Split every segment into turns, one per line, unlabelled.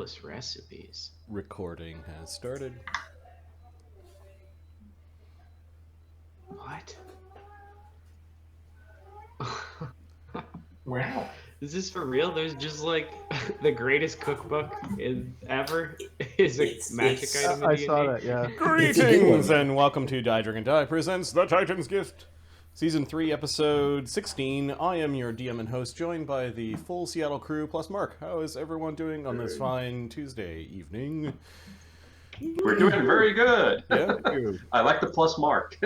endless recipes.
Recording has started.
What?
Wow.
Is this for real? There's just like the greatest cookbook ever is a magic item in
I
D&D?
saw that, yeah.
Greetings and welcome to Die Dragon Die presents The Titan's Gift, Season 3, Episode 16. I am your DM and host, joined by the full Seattle crew plus Mark. How is everyone doing on this fine Tuesday evening?
We're doing very good.
Yeah?
I like the plus Mark.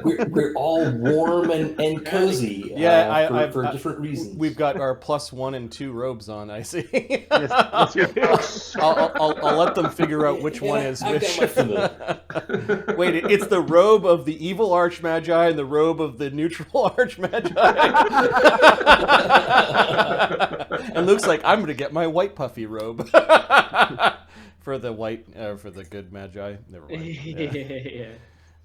we're all warm and cozy for different reasons.
We've got our +1 and 2 robes on, I see.
Yes.
I'll let them figure out which one is
I've
which.
got my
Wait, it's the robe of the evil Archmagi and the robe of the neutral Archmagi. And Luke's like, I'm going to get my white puffy robe. For the white, for the good magi. Never mind.
Yeah.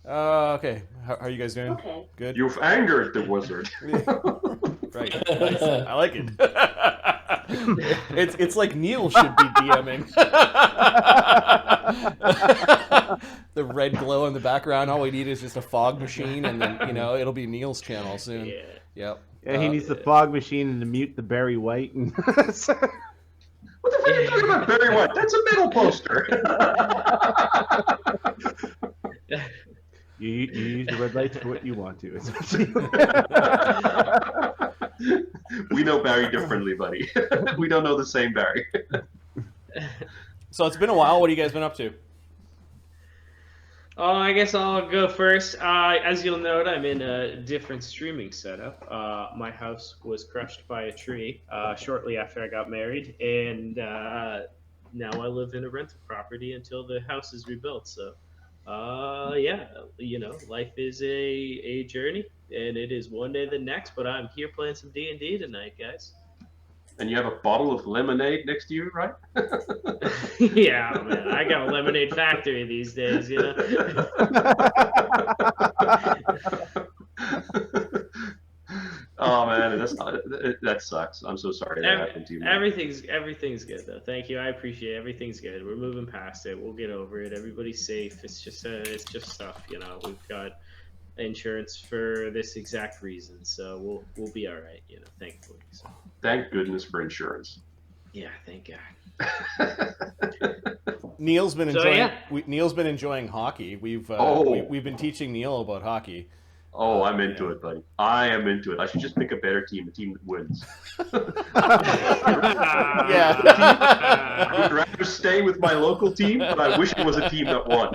Okay. How are you guys doing?
Okay.
Good?
You've angered the wizard.
Right. Nice. I like it. It's like Neil should be DMing. The red glow in the background. All we need is just a fog machine, and then it'll be Neil's channel soon.
Yeah.
Yep.
Yeah, he needs the fog machine and to mute the Barry White. And
What the fuck are you talking about, Barry White? That's a metal poster.
you use the red lights for what you want to.
We know Barry differently, buddy. We don't know the same Barry.
So it's been a while. What have you guys been up to?
Oh, I guess I'll go first. As you'll note, I'm in a different streaming setup. My house was crushed by a tree shortly after I got married, and now I live in a rental property until the house is rebuilt. So, life is a journey, and it is one day the next. But I'm here playing some D&D tonight, guys.
And you have a bottle of lemonade next to you, right?
Yeah, man, I got a lemonade factory these days,
Oh man, that sucks. I'm so sorry that happened to you. Man.
Everything's good though. Thank you. I appreciate it. Everything's good. We're moving past it. We'll get over it. Everybody's safe. It's just stuff, We've got insurance for this exact reason, so we'll be all right, thankfully. So.
Thank goodness for insurance.
Yeah, thank God.
Neil's been enjoying. Neil's been enjoying hockey. We've been teaching Neil about hockey.
Oh, I'm into it, buddy. I am into it. I should just pick a better team, a team that wins.
Yeah.
I would rather stay with my local team, but I wish it was a team that won.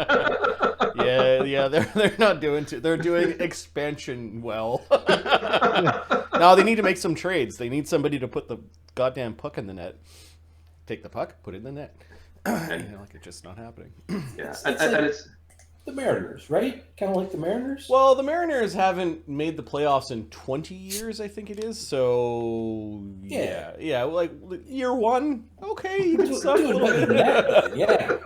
Yeah, they're not doing too. They're doing expansion well. No, they need to make some trades. They need somebody to put the goddamn puck in the net. Take the puck, put it in the net. Like it's just not happening.
Yeah, and it's
the Mariners, right? Kind of like the Mariners.
Well, the Mariners haven't made the playoffs in 20 years, I think it is. So yeah, like year one, okay, you can suck a little bit.
Yeah.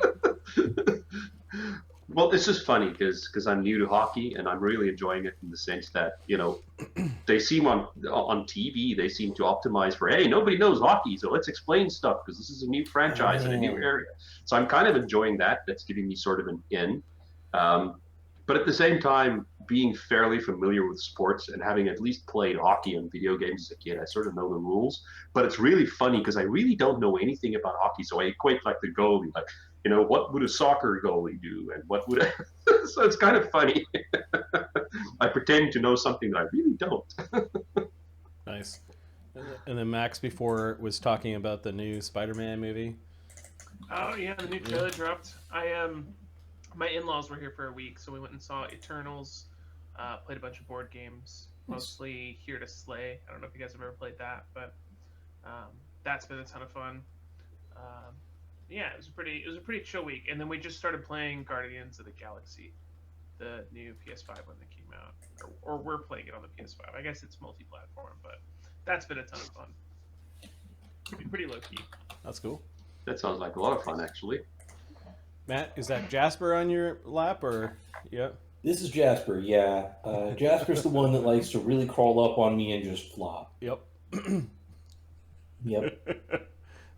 Well, it's just funny because I'm new to hockey and I'm really enjoying it in the sense that they seem on TV they seem to optimize for, hey, nobody knows hockey, so let's explain stuff because this is a new franchise in a new area. So I'm kind of enjoying that. That's giving me sort of an in. But at the same time, being fairly familiar with sports and having at least played hockey and video games as a kid, I sort of know the rules. But it's really funny because I really don't know anything about hockey, so I equate like the goalie, like. What would a soccer goalie do? And what would so it's kind of funny. I pretend to know something that I really don't.
Nice. And then Max before was talking about the new Spider-Man movie.
Oh yeah, the new trailer dropped. My in-laws were here for a week, so we went and saw Eternals, played a bunch of board games, mostly Here to Slay. I don't know if you guys have ever played that, but that's been a ton of fun. Yeah, it was a pretty chill week, and then we just started playing Guardians of the Galaxy, the new PS5 when they came out, or we're playing it on the PS5. I guess it's multi-platform, but that's been a ton of fun. Pretty low key.
That's cool.
That sounds like a lot of fun, actually.
Matt, is that Jasper on your lap, or yeah?
This is Jasper. Yeah, Jasper's the one that likes to really crawl up on me and just flop.
Yep.
Yep.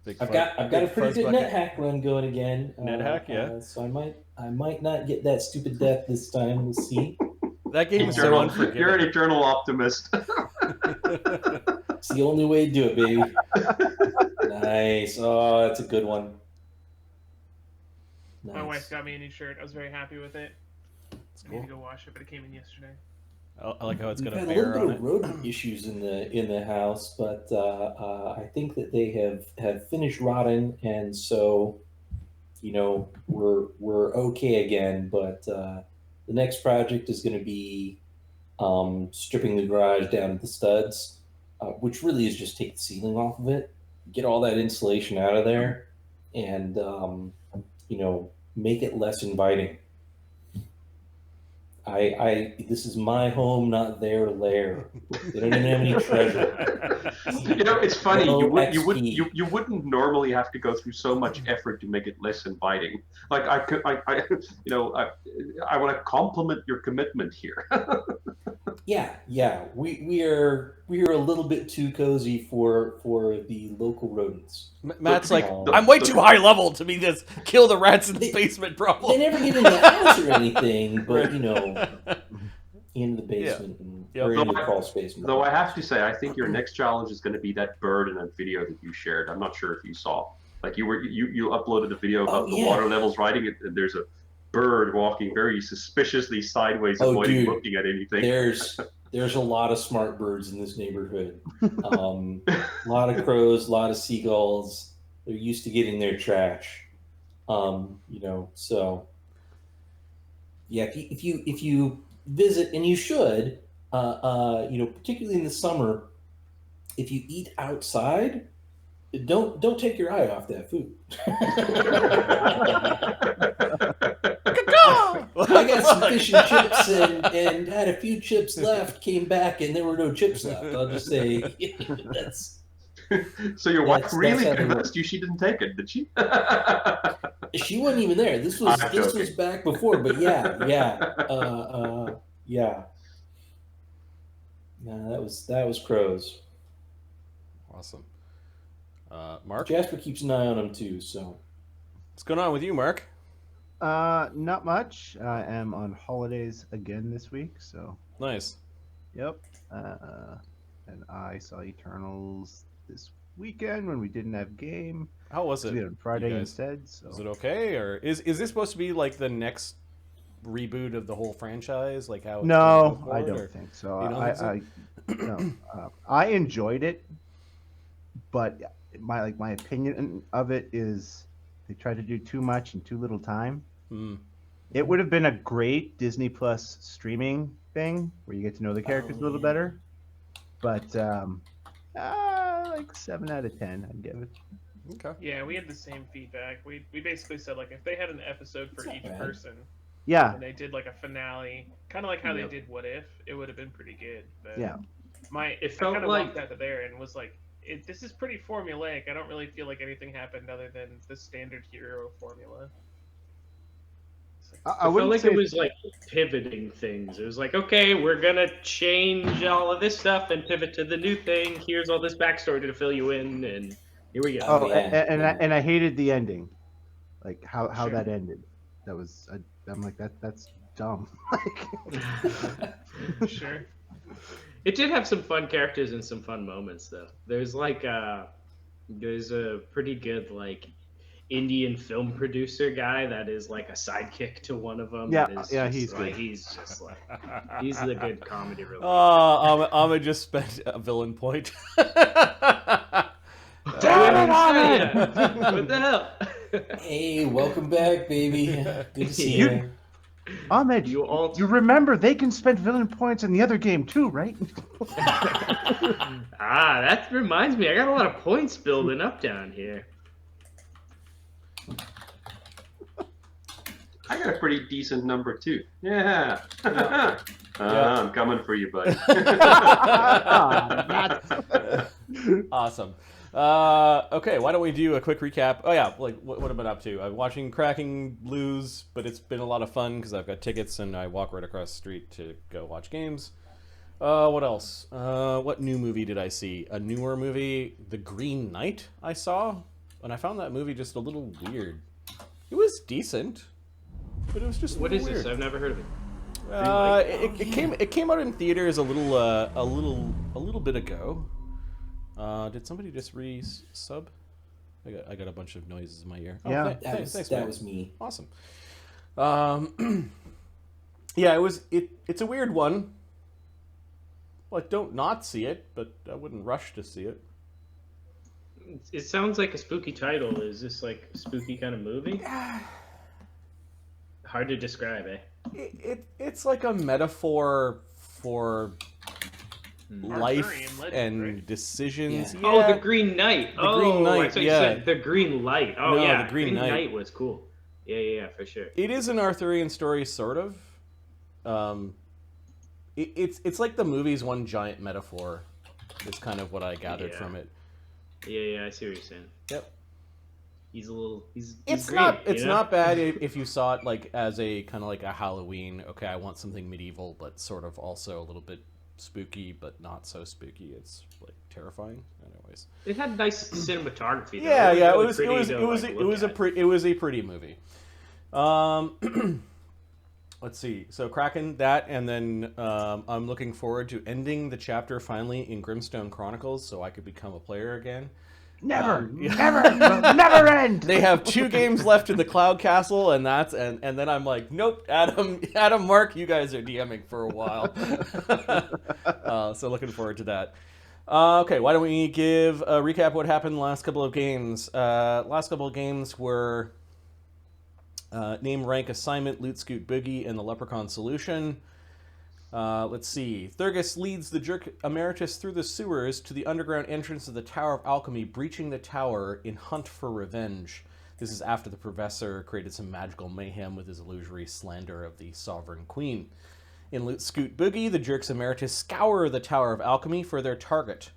I've got a pretty good net hack run going again.
Net hack, yeah.
So I might not get that stupid death this time. We'll see.
That game is so unforgiving.
You're an eternal optimist.
It's the only way to do it, baby. Nice. Oh, that's a good one. Nice.
My wife got me a new shirt. I was very happy with it. I need to go wash it, but it came in yesterday.
I like how it's got
We've
a
had
bear
a
on
little
it.
bit of rodent issues in the house, but I think that they have finished rotting, and so we're okay again. But the next project is going to be stripping the garage down to the studs, which really is just take the ceiling off of it, get all that insulation out of there, and make it less inviting. This is my home, not their lair. They don't even have any treasure.
It's funny.
No
You wouldn't normally have to go through so much effort to make it less inviting. Like I want to compliment your commitment here.
Yeah. We are a little bit too cozy for the local rodents.
Matt's like, I'm way too high level to be just kill the rats in the basement problem.
They never get in the house or anything, but in the basement or in the crawl space.
Though I have to say, I think your next challenge is going to be that bird in that video that you shared. I'm not sure if you saw. Like you uploaded a video about the water levels riding it, and there's a bird walking very suspiciously sideways, avoiding looking at anything.
There's a lot of smart birds in this neighborhood. A lot of crows, a lot of seagulls. They're used to getting their trash. So yeah, if you visit, and you should, particularly in the summer, if you eat outside, don't take your eye off that food. I got some fish and chips and had a few chips left, came back, and there were no chips left. I'll just say that's...
So your wife really convinced you she didn't take it, did she?
She wasn't even there. This was back before, but yeah. No, that was crows.
Awesome. Mark?
Jasper keeps an eye on him too, so.
What's going on with you, Mark?
Not much. I am on holidays again this week, so.
Nice.
Yep. And I saw Eternals this weekend when we didn't have game.
How was it?
We did on Friday instead. So.
Was it okay, or is this supposed to be like the next reboot of the whole franchise? Like how?
No, I don't think so.
No.
I enjoyed it, but my opinion of it is they tried to do too much in too little time. It would have been a great Disney Plus streaming thing where you get to know the characters a little better, but like 7 out of 10, I'd give it.
Okay.
Yeah, we had the same feedback. We basically said, like, if they had an episode for each person, and they did like a finale, kind of like how they did What If, it would have been pretty good. But it felt kind of walked out of there and was like, this is pretty formulaic. I don't really feel like anything happened other than the standard hero formula.
I felt like it was like pivoting things. It was like, okay, we're gonna change all of this stuff and pivot to the new thing. Here's all this backstory to fill you in, and here we go.
Oh, and I hated the ending, like how that ended. That was I'm like that's dumb.
Sure.
It did have some fun characters and some fun moments, though. There's a pretty good like Indian film producer guy that is like a sidekick to one of them.
He's good.
He's just like he's the good comedy relief.
Ahmed just spent a villain point.
What the hell?
Hey, welcome back, baby. Good to see you.
Ahmed, you remember they can spend villain points in the other game too, right?
That reminds me. I got a lot of points building up down here.
I got a pretty decent number too. Yeah. I'm coming for you, buddy.
Awesome. Okay, why don't we do a quick recap? Oh yeah, like what have I been up to? I'm watching Cracking Blues, but it's been a lot of fun because I've got tickets and I walk right across the street to go watch games. What else? What new movie did I see? A newer movie, The Green Knight, I saw. and I found that movie just a little weird. It was decent, but it was just
What
a
is
little
this?
weird.
I've never heard of it.
It came out in theaters a little bit ago. Did somebody just re-sub? I got a bunch of noises in my ear. Oh,
Yeah.
thanks,
That
man.
was me.
Awesome. Yeah, it's a weird one. Like, don't not see it, but I wouldn't rush to see it.
It sounds like a spooky title. Is this like a spooky kind of movie? Hard to describe, eh?
It's like a metaphor for life
Arthurian legend,
and
right?
decisions.
Yeah.
Oh, the Green Knight.
The Green Knight,
I thought you
yeah.
said the Green Light. Oh,
No,
yeah.
the Green Knight.
was cool. Yeah, for sure.
It is an Arthurian story, sort of. It's like the movie's one giant metaphor. Is kind of what I gathered
Yeah.
from it.
Yeah, I see what you're saying.
Yep.
He's a little. He's
It's
green,
not.
you
It's
know?
not bad if you saw it like as a kind of like a Halloween. Okay, I want something medieval, but sort of also a little bit spooky, but not so spooky. It's like terrifying. Anyways.
It had nice cinematography. Though.
Yeah, yeah. It
really
was.
pretty
It was.
to,
It was.
like,
It
look
was a
at.
pretty. It was a pretty movie. Let's see. So Kraken, that, and then I'm looking forward to ending the chapter finally in Grimstone Chronicles, so I could become a player again.
Never,
Yeah.
never end.
They have 2 games left in the Cloud Castle, and and then I'm like, nope, Adam, Mark, you guys are DMing for a while. So looking forward to that. Okay, why don't we give a recap of what happened in the last couple of games? Last couple of games were name, rank, assignment, Loot Scoot Boogie, and the Leprechaun Solution. Let's see. Thurgus leads the Jerks Emeritus through the sewers to the underground entrance of the Tower of Alchemy, breaching the tower in hunt for revenge. This is after the Professor created some magical mayhem with his illusory slander of the Sovereign-Queen. In Loot Scoot Boogie, the Jerks Emeritus scour the Tower of Alchemy for their target.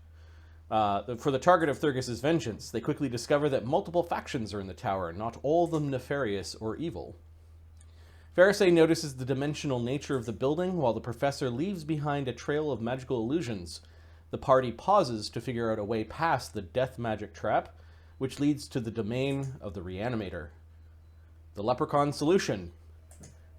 For the target of Thurgus' vengeance. They quickly discover that multiple factions are in the tower, not all of them nefarious or evil. Fereosae notices the dimensional nature of the building, while the Professor leaves behind a trail of magical illusions. The party pauses to figure out a way past the death magic trap, which leads to the domain of the Reanimator. The Leprechaun Solution.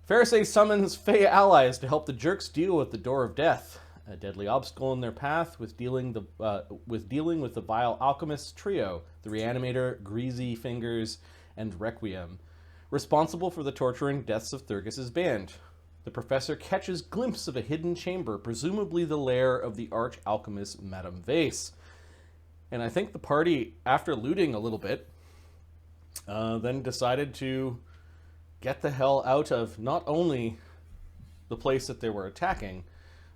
Fereosae summons Fey allies to help the Jerks deal with the Door of Death, a deadly obstacle in their path with dealing with the vile alchemist trio, the Reanimator, Greasy Fingers, and Requiem, responsible for the torture and deaths of Thurgus' band. The Professor catches glimpse of a hidden chamber, presumably the lair of the arch-alchemist Madame Vase. And I think the party, after looting a little bit, then decided to get the hell out of not only the place that they were attacking,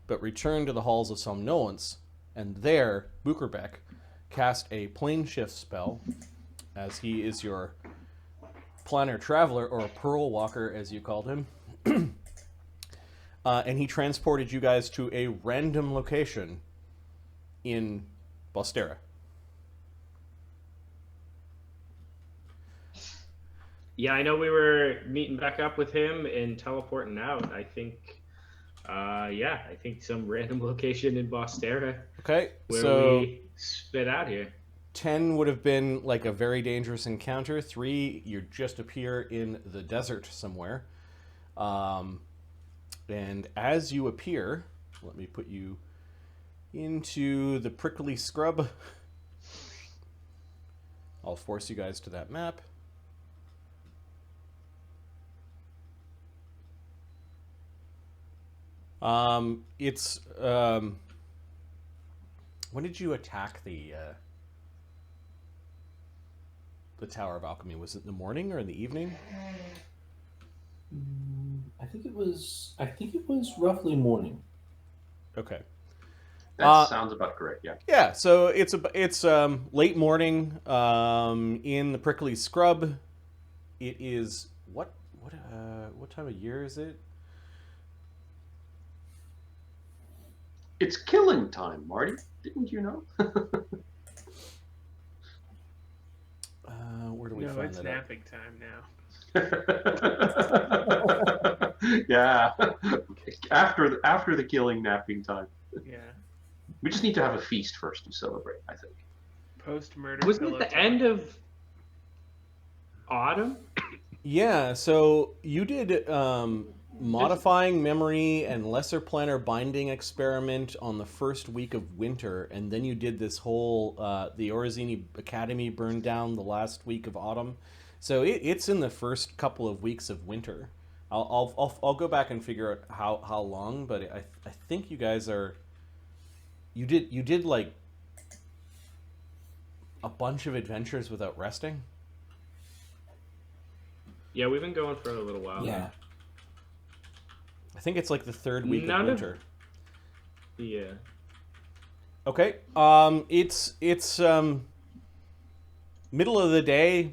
but return to the Halls of Somnolence, and there, Bukerbeck cast a plane shift spell, as he is your Planner Traveler, or a Pearl Walker, as you called him. And he transported you guys to a random location in Bosterra.
Yeah, I know we were meeting back up with him and teleporting out. I think, I think some random location in Bosterra
Okay,
where
so
we spit out here.
10 would have been like a very dangerous encounter. 3, you just appear in the desert somewhere. And as you appear, let me put you into the prickly scrub. I'll force you guys to that map. It's when did you attack the Tower of Alchemy? Was it in the morning or in the evening?
I think it was roughly morning.
Okay.
That sounds about correct. Yeah.
Yeah, so it's late morning in the prickly scrub. It is what time of year is it?
It's killing time, Marty. Didn't you know?
Where do we
No,
find
it's
that?
napping time now.
Yeah. After the killing napping time.
Yeah.
We just need to have a feast first to celebrate, I think.
Post-murder.
Wasn't it
pillow
the
talk.
end of Autumn?
Yeah, so you did modifying memory and lesser planner binding experiment on the first week of winter, and then you did this whole the Orazini Academy burned down the last week of autumn. So it's in the first couple of weeks of winter. I'll go back and figure out how long, but I think you guys are. You did like a bunch of adventures without resting.
Yeah, we've been going for a little while.
Yeah.
I think it's like the third week
None
of
of-
winter.
Yeah.
Okay. It's middle of the day.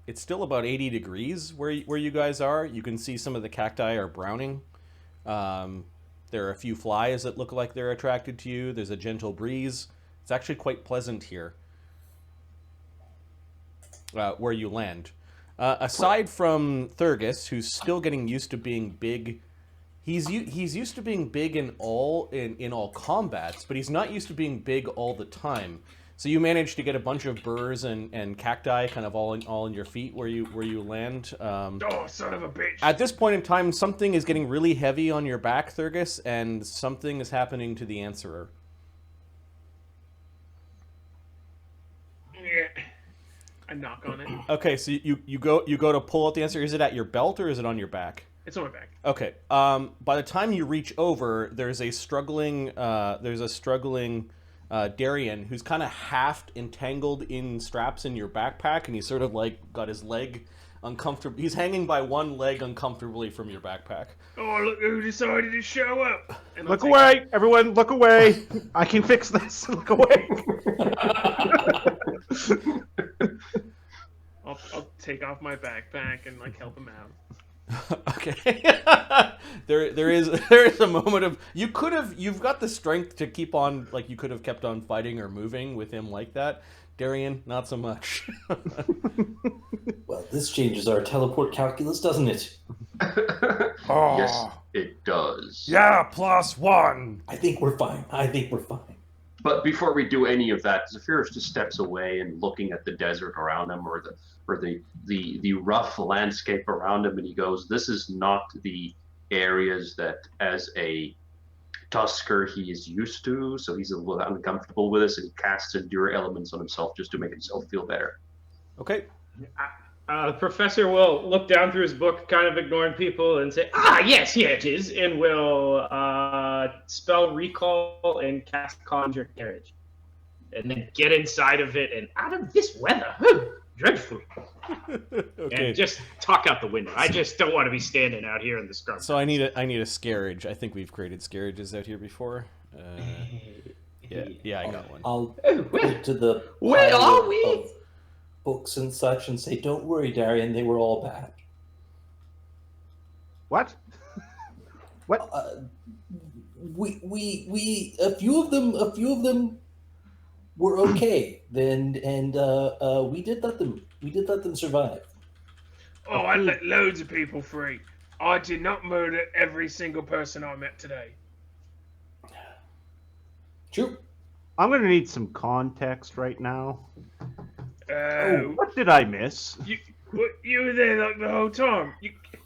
It's still about 80 degrees where you guys are. You can see some of the cacti are browning. There are a few flies that look like they're attracted to you. There's a gentle breeze. It's actually quite pleasant here. Where you land. Aside from Thurgus, who's still getting used to being big, he's used to being big in all combats, but he's not used to being big all the time. So you managed to get a bunch of burrs and cacti kind of all in your feet where you land.
Oh, son of a bitch!
At this point in time, something is getting really heavy on your back, Thurgus, and something is happening to the Answerer.
Yeah. I knock on it.
Okay, so you go to pull out the Answerer. Is it at your belt or is it on your back?
It's on my back.
Okay. By the time you reach over, there's a struggling Darien who's kind of half entangled in straps in your backpack, and he's sort of like got his leg uncomfortable. He's hanging by one leg uncomfortably from your backpack.
Oh, look who decided to show up! And I'll
Look
take
away, everyone! Look away! I can fix this. Look away!
I'll take off my backpack and like help him out.
Okay. there is a moment of you've got the strength to keep on, like you could have kept on fighting or moving with him like that. Darien, not so much.
Well, this changes our teleport calculus, doesn't it?
Oh,
Yes, it does.
yeah, +1.
I think we're fine.
But before we do any of that, Zephyrus just steps away and looking at the desert around him or the rough landscape around him, and he goes, "This is not the areas that, as a Tusker, he is used to, so he's a little uncomfortable with this, and he casts Endure elements on himself just to make himself feel better."
Okay.
The professor will look down through his book, kind of ignoring people, and say, "Ah, yes, here it is," and will spell recall and cast Conjure Carriage. And then get inside of it, and out of this weather, dreadful.
Okay.
And just talk out the window. I just don't want to be standing out here in the scrub.
So I need a scarage. I think we've created scarages out here before. Yeah, I got one.
I'll point to the
Where
pile
are we?
of books and such and say, "Don't worry, Darien, they were all bad."
What? What?
We a few of them were okay. We did let them survive.
Oh, I let loads of people free. I did not murder every single person I met today.
True.
I'm gonna need some context right now.
Oh,
What did I miss?
you were there like the whole time.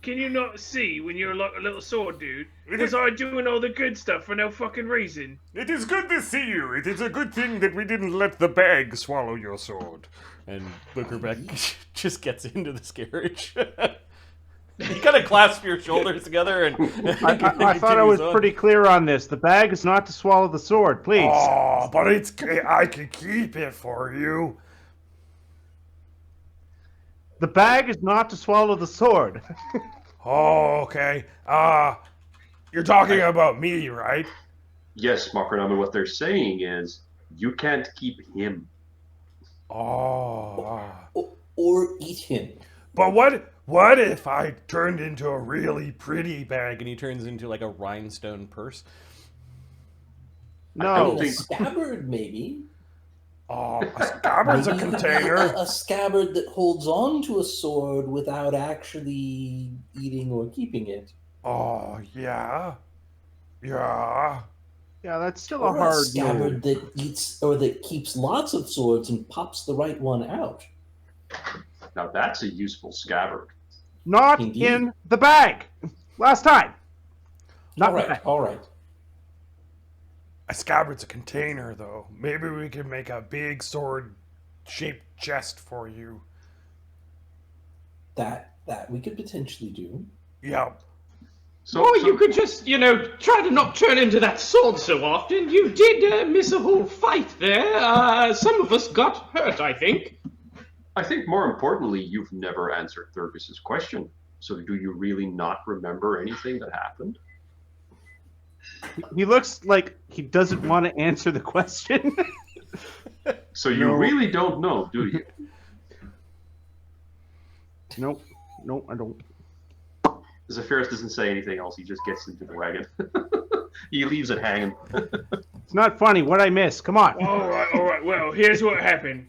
Can you not see when you're like a little sword dude? Was I doing all the good stuff for no fucking reason?
It is good to see you. It is a good thing that we didn't let the bag swallow your sword.
And Bookerbeck just gets into the scarage. You kind of clasp your shoulders together and
I thought I was pretty clear on this. The bag is not to swallow the sword, please.
Oh, but I can keep it for you.
The bag is not to swallow the sword.
Oh, okay. You're talking about me, right?
Yes, Makronama, what they're saying is, you can't keep him.
Oh.
Or eat him.
But what if I turned into a really pretty bag?
and he turns into like a rhinestone purse.
I
No.
mean, a scabbard, maybe.
Oh, a scabbard's a
Maybe you could
container.
have a scabbard that holds on to a sword without actually eating or keeping it.
Oh, yeah. Yeah.
Yeah, that's still
Or
a hard
scabbard
move.
that eats or that keeps lots of swords and pops the right one out.
Now that's a useful scabbard.
Not
Indeed.
in the bag. Last time. Not
All
in the
right,
bag.
all right.
A scabbard's a container, though. Maybe we can make a big sword-shaped chest for you.
That we could potentially do.
Yeah.
So,
Or you could just, try to not turn into that sword so often. You did miss a whole fight there. Some of us got hurt, I think.
I think more importantly, you've never answered Thurgis's question. So do you really not remember anything that happened?
He looks like he doesn't want to answer the question.
So you
No.
really don't know, do you?
Nope. No, I don't.
Zephyrus doesn't say anything else. He just gets into the wagon. He leaves it hanging.
It's not funny. What I miss? Come on.
All right. Well, here's what happened.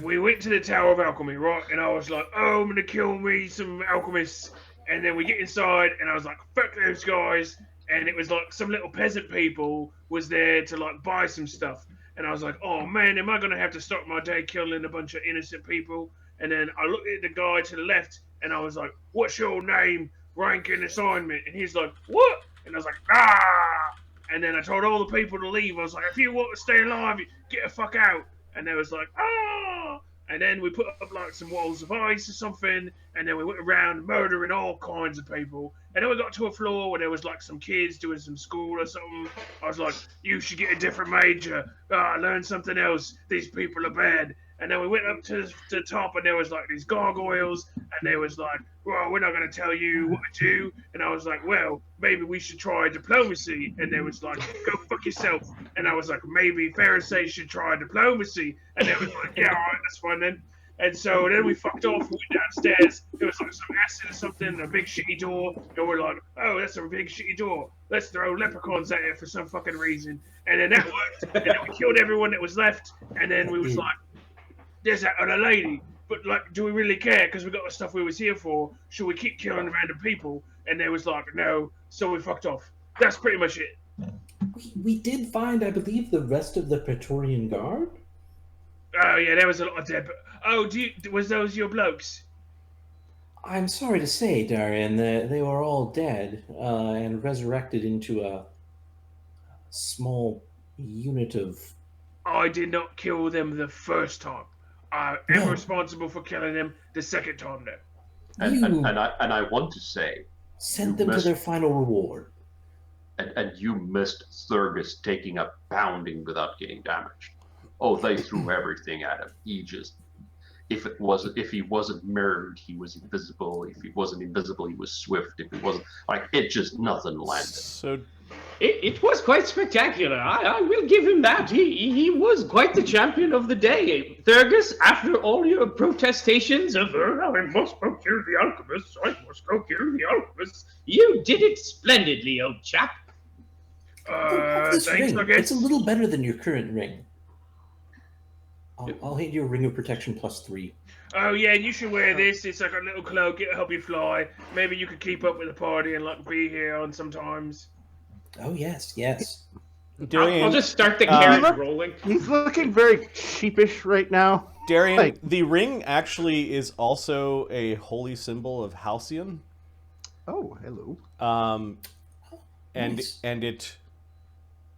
We went to the Tower of Alchemy, right? And I was like, oh, I'm going to kill me some alchemists. And then we get inside, and I was like, fuck those guys. And it was like some little peasant people was there to like buy some stuff. And I was like, oh man, am I going to have to start my day killing a bunch of innocent people? And then I looked at the guy to the left, and I was like, what's your name, rank, and assignment? And he's like, what? And I was like, ah! And then I told all the people to leave. I was like, if you want to stay alive, get the fuck out. And they was like, ah! And then we put up like some walls of ice or something, and then we went around murdering all kinds of people. And then we got to a floor where there was like some kids doing some school or something. I was like, you should get a different major. Learn something else. These people are bad. And then we went up to the top, and there was like these gargoyles, and they was like, well, we're not going to tell you what to do. And I was like, well, maybe we should try diplomacy. And they was like, go fuck yourself. And I was like, maybe Fereosae should try diplomacy. And they was like, yeah, all right, that's fine then. And so then we fucked off, we went downstairs, there was like some acid or something, a big shitty door, and we're like, oh, that's a big shitty door. Let's throw leprechauns at it for some fucking reason. And then that worked, and then we killed everyone that was left, and then we was like, there's that other lady, but like, do we really care? Because we got the stuff we was here for. Should we keep killing random people? And they was like, no, so we fucked off. That's pretty much it.
We did find, I believe, the rest of the Praetorian Guard.
Oh yeah, there was a lot of dead. But was those your blokes?
I'm sorry to say, Darian, that they were all dead and resurrected into a small unit of.
I did not kill them the first time. I am responsible for killing them the second time now.
You
And I want to say,
sent them to their final reward.
and you missed Thurgis taking a pounding without getting damaged. Oh, they threw everything at him. He just, if he wasn't mirrored, he was invisible. If he wasn't invisible, he was swift. If he wasn't, nothing landed.
So
It was quite spectacular. I will give him that. He was quite the champion of the day. Thurgis, after all your protestations of, I must go kill the alchemists, you did it splendidly, old chap.
This
Thanks,
ring.
I guess.
It's a little better than your current ring. I'll hand you a ring of protection +3.
Oh yeah, you should wear this. It's like a little cloak. It'll help you fly. Maybe you could keep up with the party and like be here on sometimes.
Oh yes.
Darian,
I'll just start the carriage rolling.
He's looking very sheepish right now.
Darian,
Like-
the ring actually is also a holy symbol of Halcyon.
Oh, hello.
And
Nice.
and it,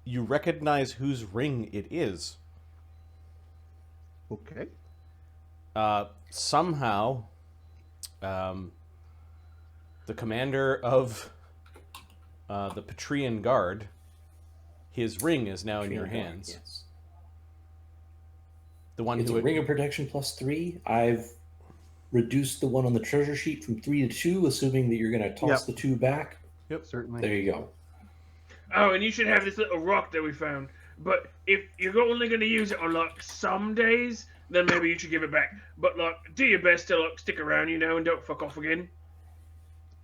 you recognize whose ring it is.
Okay.
Somehow, the commander of the Patrian Guard, his ring is now in your hands.
Yes.
The one
It's
who
a ring of protection +3. I've reduced the one on the treasure sheet from 3 to 2, assuming that you're going to toss
Yep.
the 2 back.
Certainly.
There you go.
Oh, and you should have this little rock that we found. But if you're only going to use it on like some days, then maybe you should give it back. But like, do your best to like stick around, and don't fuck off again.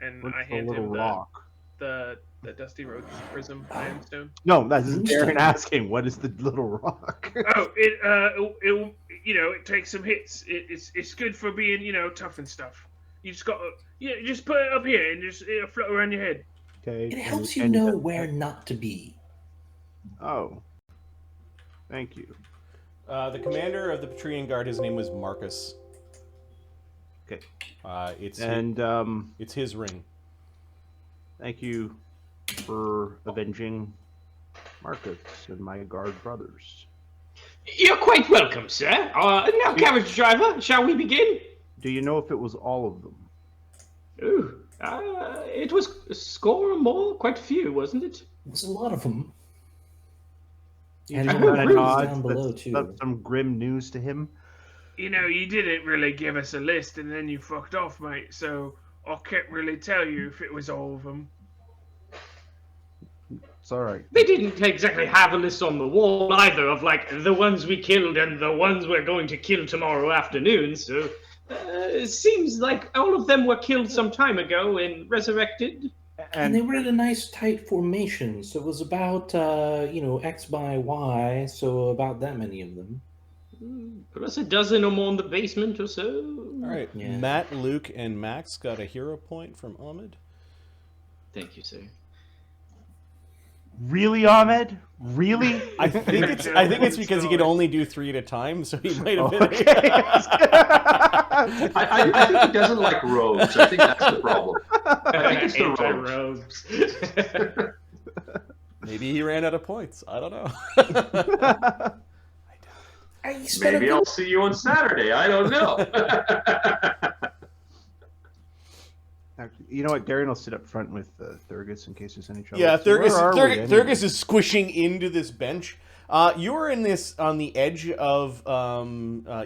And
What's
I
the
hand
little
him
rock?
the Dusty Road Prism Ironstone.
No, that's Darren
Moonstone.
asking. What is the little rock?
Oh, it takes some hits. It's good for being tough and stuff. You just got just put it up here and just it'll float around your head.
Okay.
It helps you know where not to be.
Oh. Thank you.
the commander of the Patrian Guard, his name was Marcus.
Okay.
It's
And
it's his ring.
thank you for avenging Marcus and my guard brothers.
You're quite welcome, sir. Now, carriage driver, shall we begin?
Do you know if it was all of them?
Ooh, it was a score or more, quite a few, wasn't it?
It was a lot of them.
You
And
just
there were
kinda
rules
nods,
down below,
that's
too.
some grim news to him.
You know, you didn't really give us a list, and then you fucked off, mate. So I can't really tell you if it was all of them.
It's all right.
They didn't exactly have a list on the wall either of, like, the ones we killed and the ones we're going to kill tomorrow afternoon, so it seems like all of them were killed some time ago and resurrected.
And they were in a nice tight formation, so it was about, X by Y, so about that many of them.
Plus a dozen or more in the basement or so.
All right,
Yeah.
Matt, Luke, and Max got a hero point from Ahmed.
Thank you, sir.
Really, Ahmed? Really?
I think it's because he could only do 3 at a time, so he might have been.
Okay.
I think he doesn't like rogues. I think that's the problem. I think it's the rogues.
Anti-rogues.
Maybe he ran out of points. I don't know.
Maybe I'll see you on Saturday. I don't know.
You know what? Darian will sit up front with Thurgus in case there's any trouble.
Yeah,
So where are we anyway?
Thurgus is squishing into this bench. You're in this on the edge of.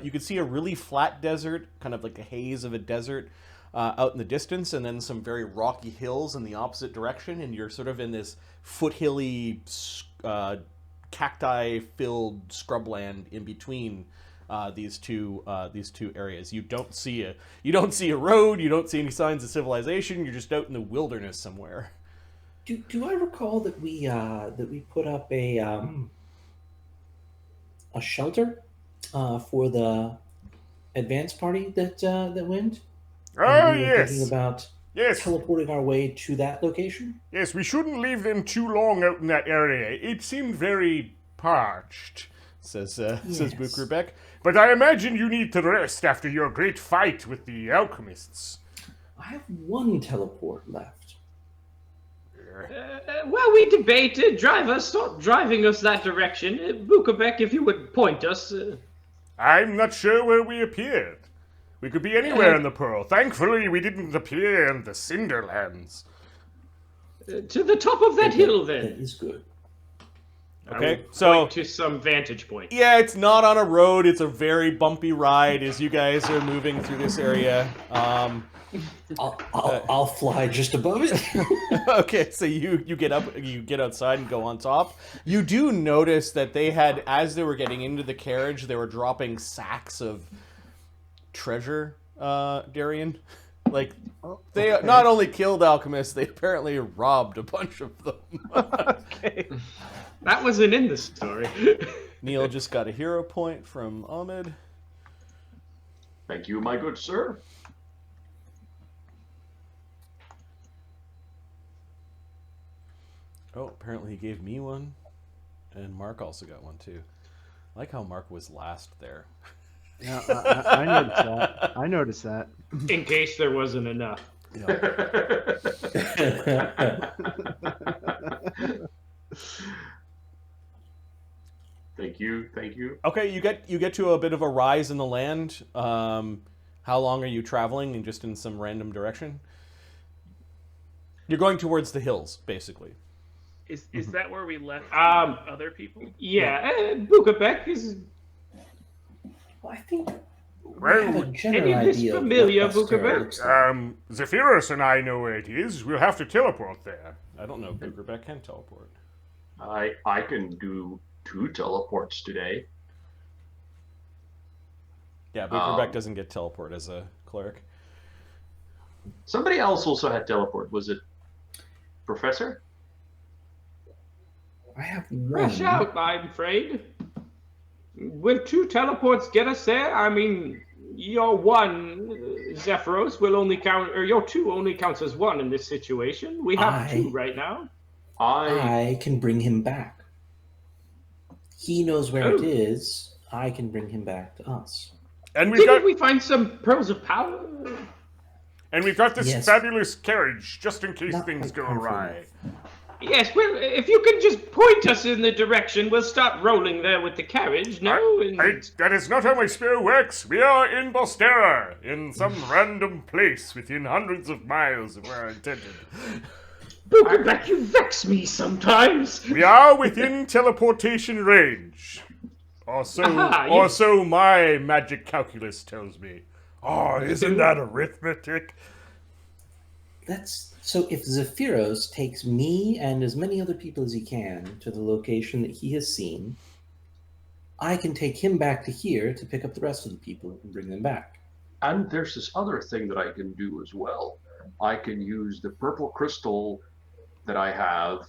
You could see a really flat desert, kind of like a haze of a desert, out in the distance, and then some very rocky hills in the opposite direction. And you're sort of in this foothilly, cacti-filled scrubland in between these two areas. You don't see a road. You don't see any signs of civilization. You're just out in the wilderness somewhere.
Do I recall that we put up a shelter for the advance party that went?
Oh,
And we were
yes.
thinking about
Yes.
teleporting our way to that location?
Yes, we shouldn't leave them too long out in that area. It seemed very parched,
Says
Yes.
Bukrubek.
but I imagine you need to rest after your great fight with the alchemists.
I have one teleport left.
Well, we debated. Driver, stop driving us that direction. Bukobec, if you would point us.
I'm not sure where we appeared. We could be anywhere in the Pearl. Thankfully, we didn't appear in the Cinderlands.
To the top of that hill,
That
then.
is good.
Okay,
I would
so
point to some vantage point.
yeah, it's not on a road. It's a very bumpy ride as you guys are moving through this area.
I'll fly just above it.
Okay, so you get up, you get outside and go on top. You do notice that they had, as they were getting into the carriage, they were dropping sacks of treasure, Darian. Like, they not only killed alchemists, they apparently robbed a bunch of them.
Okay.
That wasn't in the story.
Neil just got a hero point from Ahmed.
Thank you, my good sir.
Oh, apparently he gave me one. And Mark also got one, too. I like how Mark was last there.
Yeah, I noticed that. I noticed that.
In case there wasn't enough.
Thank you.
Okay, you get to a bit of a rise in the land. How long are you traveling, and just in some random direction? You're going towards the hills, basically.
Is that where we left other people?
Yeah, Bukobec is.
Well, I think we
Well,
have a general
any of this
idea of
familiar,
what Bosterra
Bukobec?
looks like.
Zephyrus and I know where it is. We'll have to teleport there.
I don't know if Bukrubek can teleport.
I can do 2 teleports today.
Yeah, Bukrubek doesn't get teleport as a cleric.
Somebody else also had teleport. Was it Professor?
I have
Fresh
one.
out, I'm afraid. Will 2 teleports get us there? I mean, your 1, Zephyros, will only count, or your 2 only counts as 1 in this situation. We have 2 right now.
I can bring him back. He knows where it
Oh.
is. I can bring him back to us.
And
Didn't we find some pearls of power?
And we've got this
Yes.
fabulous carriage, just in case
Not
things
quite
go
powerful
awry.
Yes, well, if you can just point us in the direction, we'll start rolling there with the carriage, no?
That is not how my spell works. We are in Bosterra, in some random place within hundreds of miles of where I intended.
Boogerback, you vex me sometimes.
We are within teleportation range. Or so my magic calculus tells me. Oh, isn't that arithmetic?
That's so. If Zephyros takes me and as many other people as he can to the location that he has seen, I can take him back to here to pick up the rest of the people and bring them back.
And there's this other thing that I can do as well. I can use the purple crystal that I have,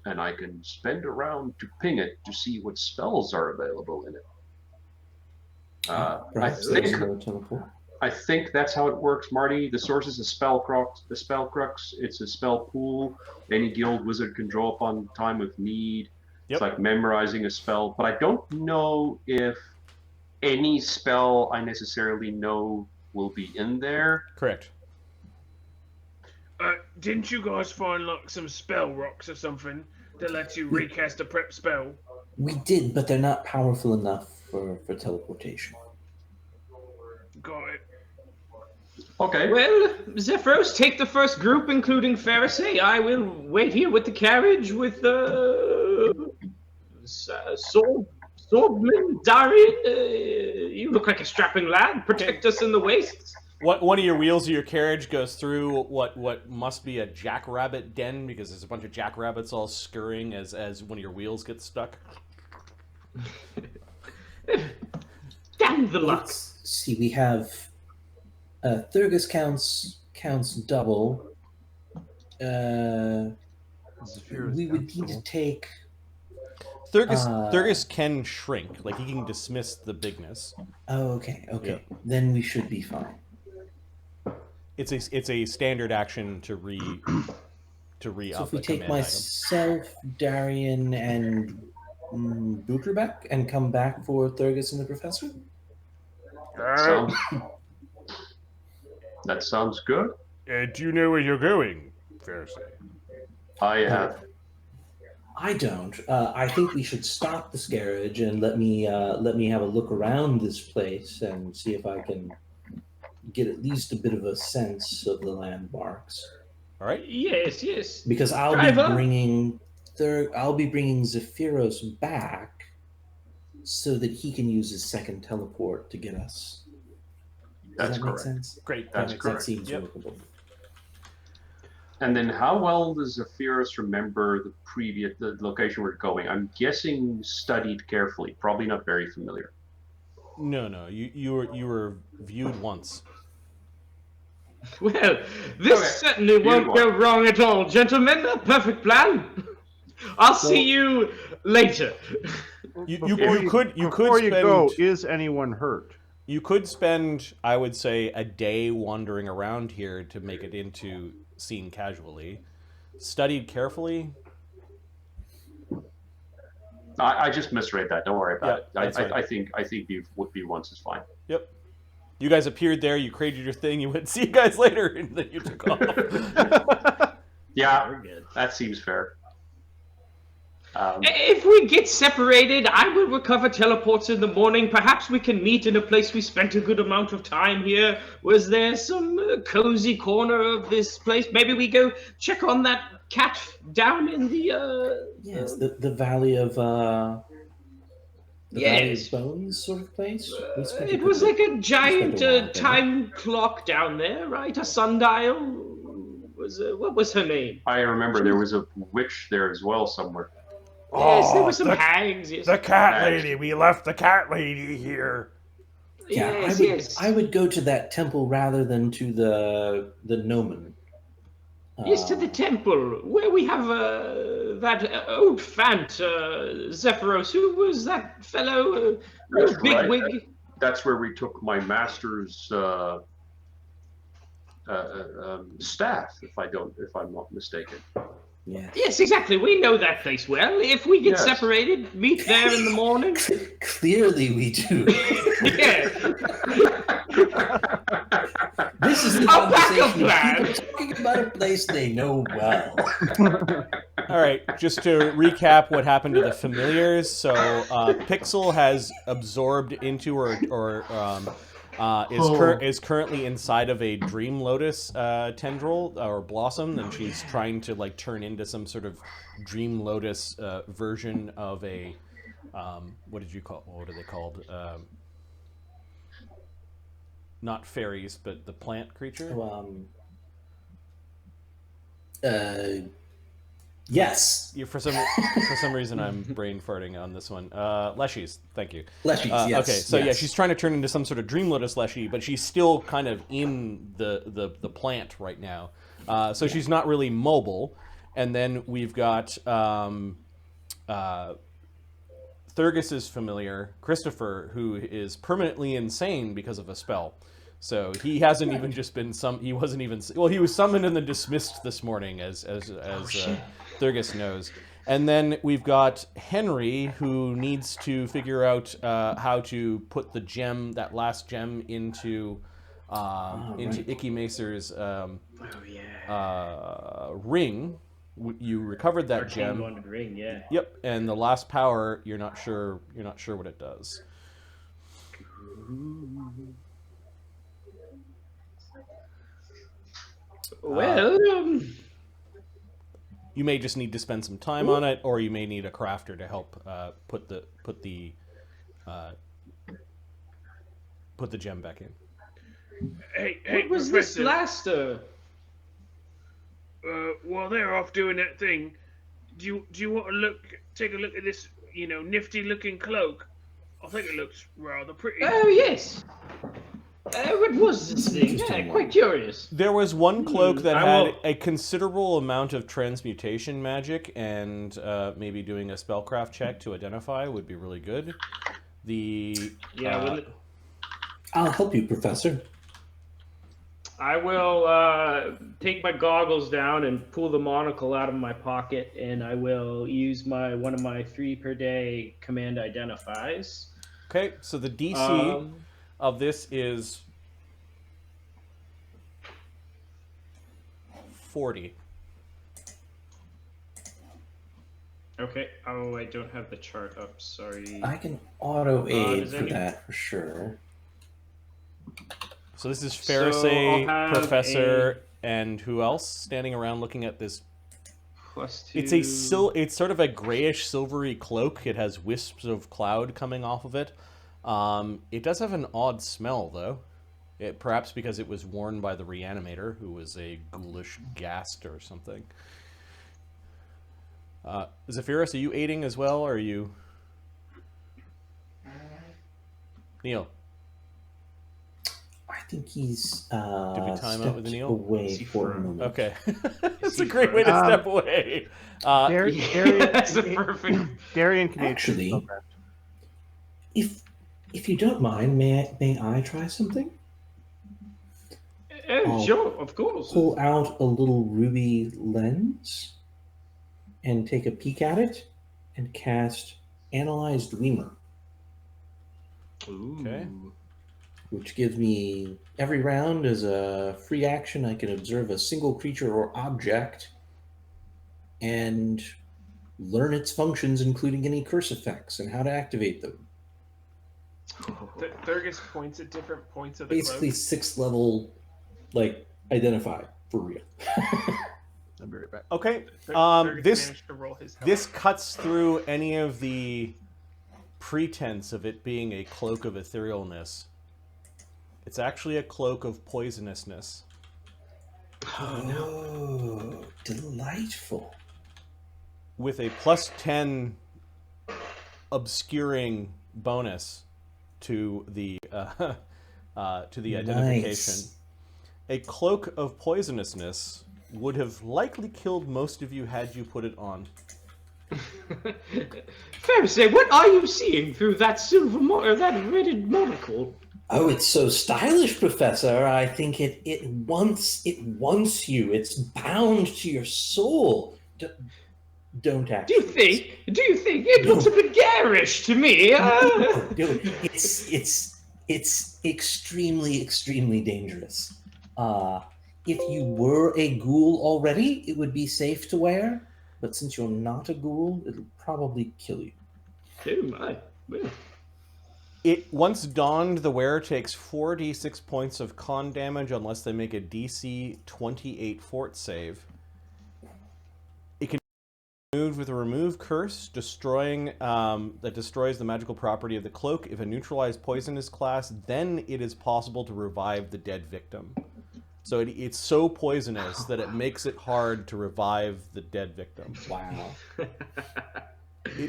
and I can spend a round to ping it to see what spells are available in it.
Perhaps there's another teleport.
I think that's how it works, Marty. The source is a spell crux. It's a spell pool. Any guild wizard can draw upon time of need.
Yep.
It's like memorizing a spell. But I don't know if any spell I necessarily know will be in there.
Correct.
Didn't you guys find like some spell rocks or something that lets you recast a prep spell?
We did, but they're not powerful enough for teleportation.
Got it.
Okay.
Well, Zephyros, take the first group, including Fereosae. I will wait here with the carriage with Swordman, Darian. You look like a strapping lad. Protect us in the wastes.
One of your wheels of your carriage goes through what must be a jackrabbit den, because there's a bunch of jackrabbits all scurrying as one of your wheels gets stuck.
Damn the luck.
Let's see, we have Thurgus counts double. We would need to take.
Thurgus can shrink, like he can dismiss the bigness.
Oh, okay.
Yeah.
Then we should be fine.
It's a standard action to re-up
So if
a
we take
command
myself, Darian, and Bookerback, and come back for Thurgus and the Professor.
That sounds good.
Do you know where you're going, Fereosae?
I have.
I don't. I think we should stop the scarriage and let me have a look around this place and see if I can get at least a bit of a sense of the landmarks.
All right.
Yes.
Because I'll
Driver.
be bringing Zephyros back so that he can use his second teleport to get us. Does
That's
that make
correct.
sense?
Great.
That's
That
correct.
seems
Yep.
workable.
And then how well does Zephyros remember the location we're going? I'm guessing studied carefully. Probably not very familiar.
No. You were viewed once.
Well, this certainly won't go wrong at all, gentlemen. A perfect plan. I'll see you later.
You
Before
could
you
spend.
go, is anyone hurt?
You could spend, I would say, a day wandering around here to make it into seen casually. Studied carefully.
I just misread that. Don't worry about
Yeah,
it.
that's fine.
I think would be once is fine.
Yep. You guys appeared there. You created your thing. You went, see you guys later, and then you took off.
Yeah,
We're good.
that seems fair.
If we get separated, I will recover teleports in the morning. Perhaps we can meet in a place we spent a good amount of time here. Was there some cozy corner of this place? Maybe we go check on that cat down in the...
Yes, the Valley of Valley
Yes.
of Bones sort of place. We spent
It
good
was
bit-
like a giant
while there.
time clock down there, right? A sundial. What was her name?
I remember there was a witch there as well somewhere.
Yes, there
Oh,
were some
the-
hags. Yes.
The cat lady. We left the cat lady here.
Yeah,
Yes.
I would go to that temple rather than to the gnomon.
Yes, to the temple, where we have that old fant, Zephyros. Who was that fellow?
That's
Big
right.
wig.
That's where we took my master's staff, if I'm not mistaken.
Yeah.
Yes, exactly. We know that place well. If we get
Yes.
separated, meet there in the morning.
Clearly we do.
Yeah.
This is the conversation of people talking about a place they know well.
All right, just to recap what happened to the familiars. So Pixel has absorbed into or is currently inside of a Dream Lotus tendril or blossom, and she's trying to like turn into some sort of Dream Lotus version of a what are they called? Not fairies, but the plant creature.
Yes.
For some reason, I'm brain farting on this one. Leshies, thank you.
Leshies, yes.
Okay, so
yes.
yeah, she's trying to turn into some sort of Dream Lotus Leshie, but she's still kind of in the plant right now. So she's not really mobile. And then we've got Thurgis's familiar, Christopher, who is permanently insane because of a spell. So he hasn't even just been he wasn't even, well, he was summoned and then dismissed this morning, as Thurgis knows. And then we've got Henry, who needs to figure out how to put the gem, that last gem, into Icky Macer's ring. You recovered that gem.
Ring, yeah.
Yep, and the last power, you're not sure what it does.
Well,
you may just need to spend some time on it, or you may need a crafter to help put the gem back in.
Hey,
what was
Professor,
this last?
While they're off doing that thing, do you want to take a look at this, nifty looking cloak? I think it looks rather pretty.
Oh yes. What was this thing? Yeah, quite curious.
There was one cloak that had a considerable amount of transmutation magic, and maybe doing a spellcraft check to identify would be really good.
I'll help you, Professor.
I will take my goggles down and pull the monocle out of my pocket, and I will use one of my 3 per day command identifies.
Okay, so the DC of this is 40.
Okay. Oh, I don't have the chart up. Sorry.
I can auto aid for that for sure.
So this is Fereosae, Professor, and who else standing around looking at this?
+2.
It's sort of a grayish silvery cloak. It has wisps of cloud coming off of it. It does have an odd smell, though. Perhaps because it was worn by the reanimator, who was a ghoulish ghast or something. Zephyros, are you aiding as well, or are you... Neil?
I think he's
Did we time out with Neil?
away for a moment.
Okay. That's a great way to step away.
Darian,
That's a perfect...
Darian can
Actually, if you don't mind, may I try something?
Sure, of course.
Pull out a little ruby lens and take a peek at it and cast Analyze Dreamer.
Okay.
Which gives me every round as a free action. I can observe a single creature or object and learn its functions, including any curse effects and how to activate them.
Thurgis points at different points of the
Basically, 6th level, identify for real.
I'll be right back.
Okay.
Thurgis managed to roll his health.
This cuts through any of the pretense of it being a cloak of etherealness. It's actually a cloak of poisonousness.
Oh, delightful.
With a +10 obscuring bonus to the identification.
Nice.
A cloak of poisonousness would have likely killed most of you had you put it on.
Fair to say, what are you seeing through that that red monocle?
Oh, it's so stylish, Professor. I think it wants you. It's bound to your soul. Don't actually.
Do you think it looks a bit garish to me?
It's extremely, extremely dangerous. If you were a ghoul already, it would be safe to wear. But since you're not a ghoul, it'll probably kill you.
Oh my. Well,
It once donned, the wearer takes 4d6 points of con damage unless they make a DC 28 fort save. It can be removed with a remove curse, destroying that destroys the magical property of the cloak. If a neutralized poison is class, then it is possible to revive the dead victim. So it's so poisonous that it makes it hard to revive the dead victim.
Wow.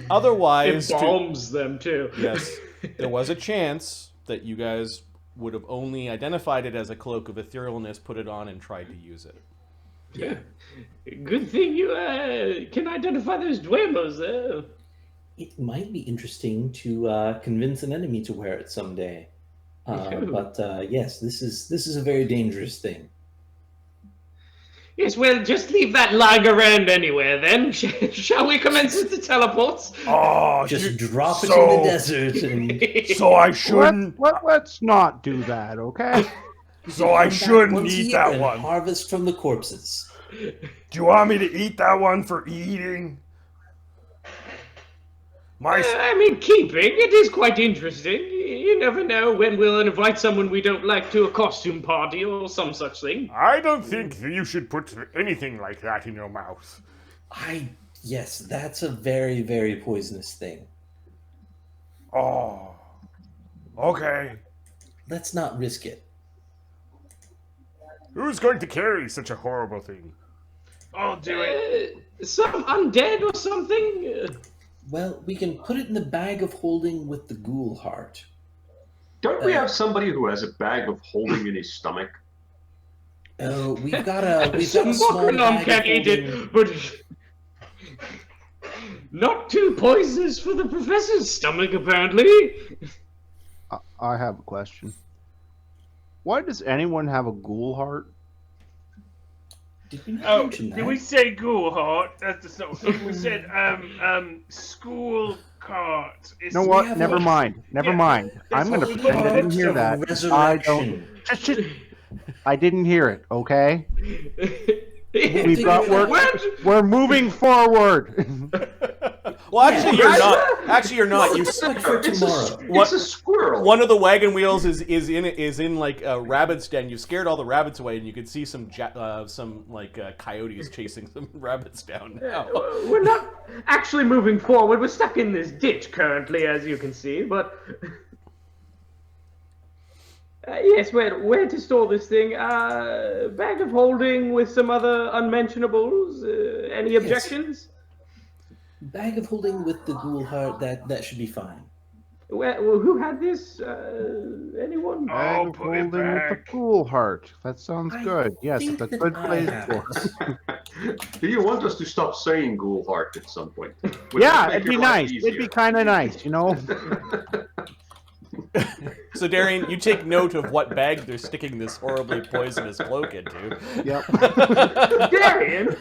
Otherwise,
it bombs them too.
yes, there was a chance that you guys would have only identified it as a cloak of etherealness, put it on, and tried to use it.
Yeah. Good thing you can identify those duemos.
It might be interesting to convince an enemy to wear it someday. But yes, this is a very dangerous thing.
Yes, well, just leave that lying around anywhere then. Shall we commence with the teleports?
Oh,
Just drop it in the desert and
So I shouldn't.
Let's not do that, okay?
So I
come back
shouldn't
once a
eat
year
that
and
one.
harvest from the corpses.
Do you want me to eat that one for eating?
I mean, keeping. It is quite interesting. You never know when we'll invite someone we don't like to a costume party or some such thing.
I don't think that you should put anything like that in your mouth.
Yes, that's a very, very poisonous thing.
Oh, okay.
Let's not risk it.
Who's going to carry such a horrible thing?
I'll do it.
Some undead or something?
Well, we can put it in the bag of holding with the ghoul heart.
Don't we have somebody who has a bag of holding in his stomach?
Oh, we've got a
Some
small
Mokrelom
bag
can
of
eat
holding.
it, but not too poisonous for the professor's stomach, apparently.
I have a question. Why does anyone have a ghoul heart?
Did we not
Oh,
mention
did
that?
we say ghoul heart? That's not. We said school cart.
You know what?
have
Never
a-
mind. Never
Yeah,
mind.
that's
I'm gonna
what we
pretend I
got.
didn't hear that. I
Resurrection.
don't. Just, I didn't hear it. Okay. We've
figure
got
it out.
work. We're moving forward.
Well, actually, you're not. Actually, you're not. You
Look for tomorrow.
It's a squirrel.
one of the wagon wheels is in like a rabbit's den. You scared all the rabbits away, and you could see some coyotes chasing some rabbits down now.
We're not actually moving forward. We're stuck in this ditch currently, as you can see, but... yes, where to store this thing? Bag of holding with some other unmentionables? Any objections?
Bag of holding with the ghoul heart. That should be fine.
Who had this? Anyone?
Bag of
put it
holding with the
back.
ghoul heart. That sounds
I
good. Yes,
think
it's a
that
good
I
place
have
for
it.
it.
Do you want us to stop saying ghoul heart at some point? Would
Yeah,
that make
it'd be
your life
nice. It'd be
easier?
kind of nice, you know.
So, Darian, you take note of what bag they're sticking this horribly poisonous cloak into.
Yep.
Darian,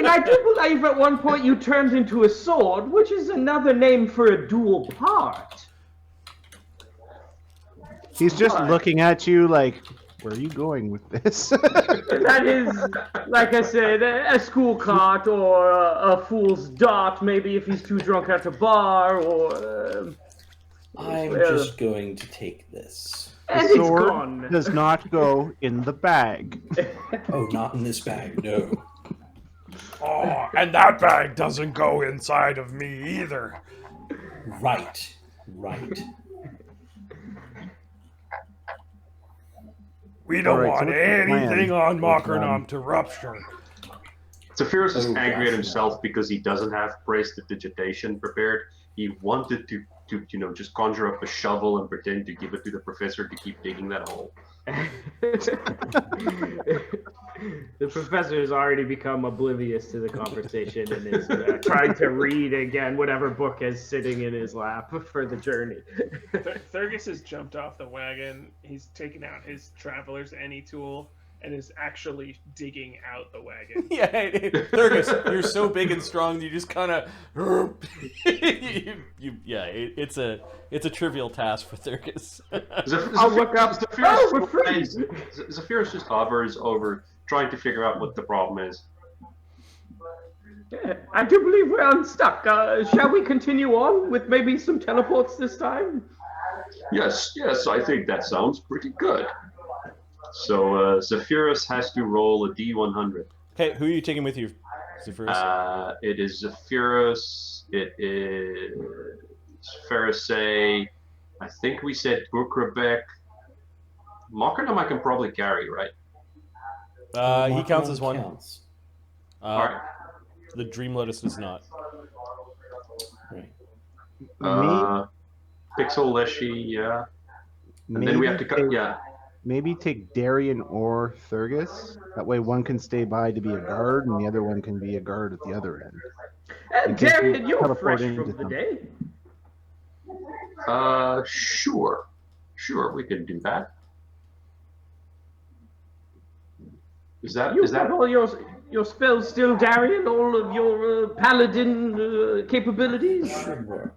I do believe at one point you turned into a sword, which is another name for a dual part.
He's just
What?
looking at you like, where are you going with this?
That is, like I said, a school cart or a fool's dart, maybe if he's too drunk at a bar, or...
I'm
Well.
just going to take this.
and
The
it's
sword
gone.
does not go in the bag.
Oh, not in this bag. No.
Oh, and that bag doesn't go inside of me either.
Right.
We don't
All right, so
want
what's the plan?
anything on
Like,
Mokranam to rupture.
Zephyrus is
Oh,
angry
gosh,
at himself because he doesn't have prestidigitation prepared. He wanted to just conjure up a shovel and pretend to give it to the professor to keep digging that hole.
The professor has already become oblivious to the conversation and is trying to read again whatever book is sitting in his lap for the journey.
Thurgus has jumped off the wagon. He's taken out his traveler's any tool, and is actually digging out the wagon.
Yeah, Thurgus, you're so big and strong. You just kind of, it's a trivial task for Thurgus.
I'll look up.
freezing.
Zephyrus just hovers over, trying to figure out what the problem is.
Yeah, I do believe we're unstuck. Shall we continue on with maybe some teleports this time?
Yes, I think that sounds pretty good. So Zephyrus has to roll a D100.
Okay, who are you taking with you, Zephyrus?
It is Zephyrus. It is Fereosae. I think we said Bukrabek. Mockernum I can probably carry, right?
He counts as one.
Counts.
All right.
The Dream Lotus does not.
Right.
Pixel Leshy, yeah. And then we have to cut,
Maybe take Darian or Thurgus. That way one can stay by to be a guard, and the other one can be a guard at the other end. In case
Darian,
we
you're
teleport
fresh
into
from the
something.
Sure, we can do that. Is that
You got all your spells still, Darian? All of your paladin capabilities?
Should work.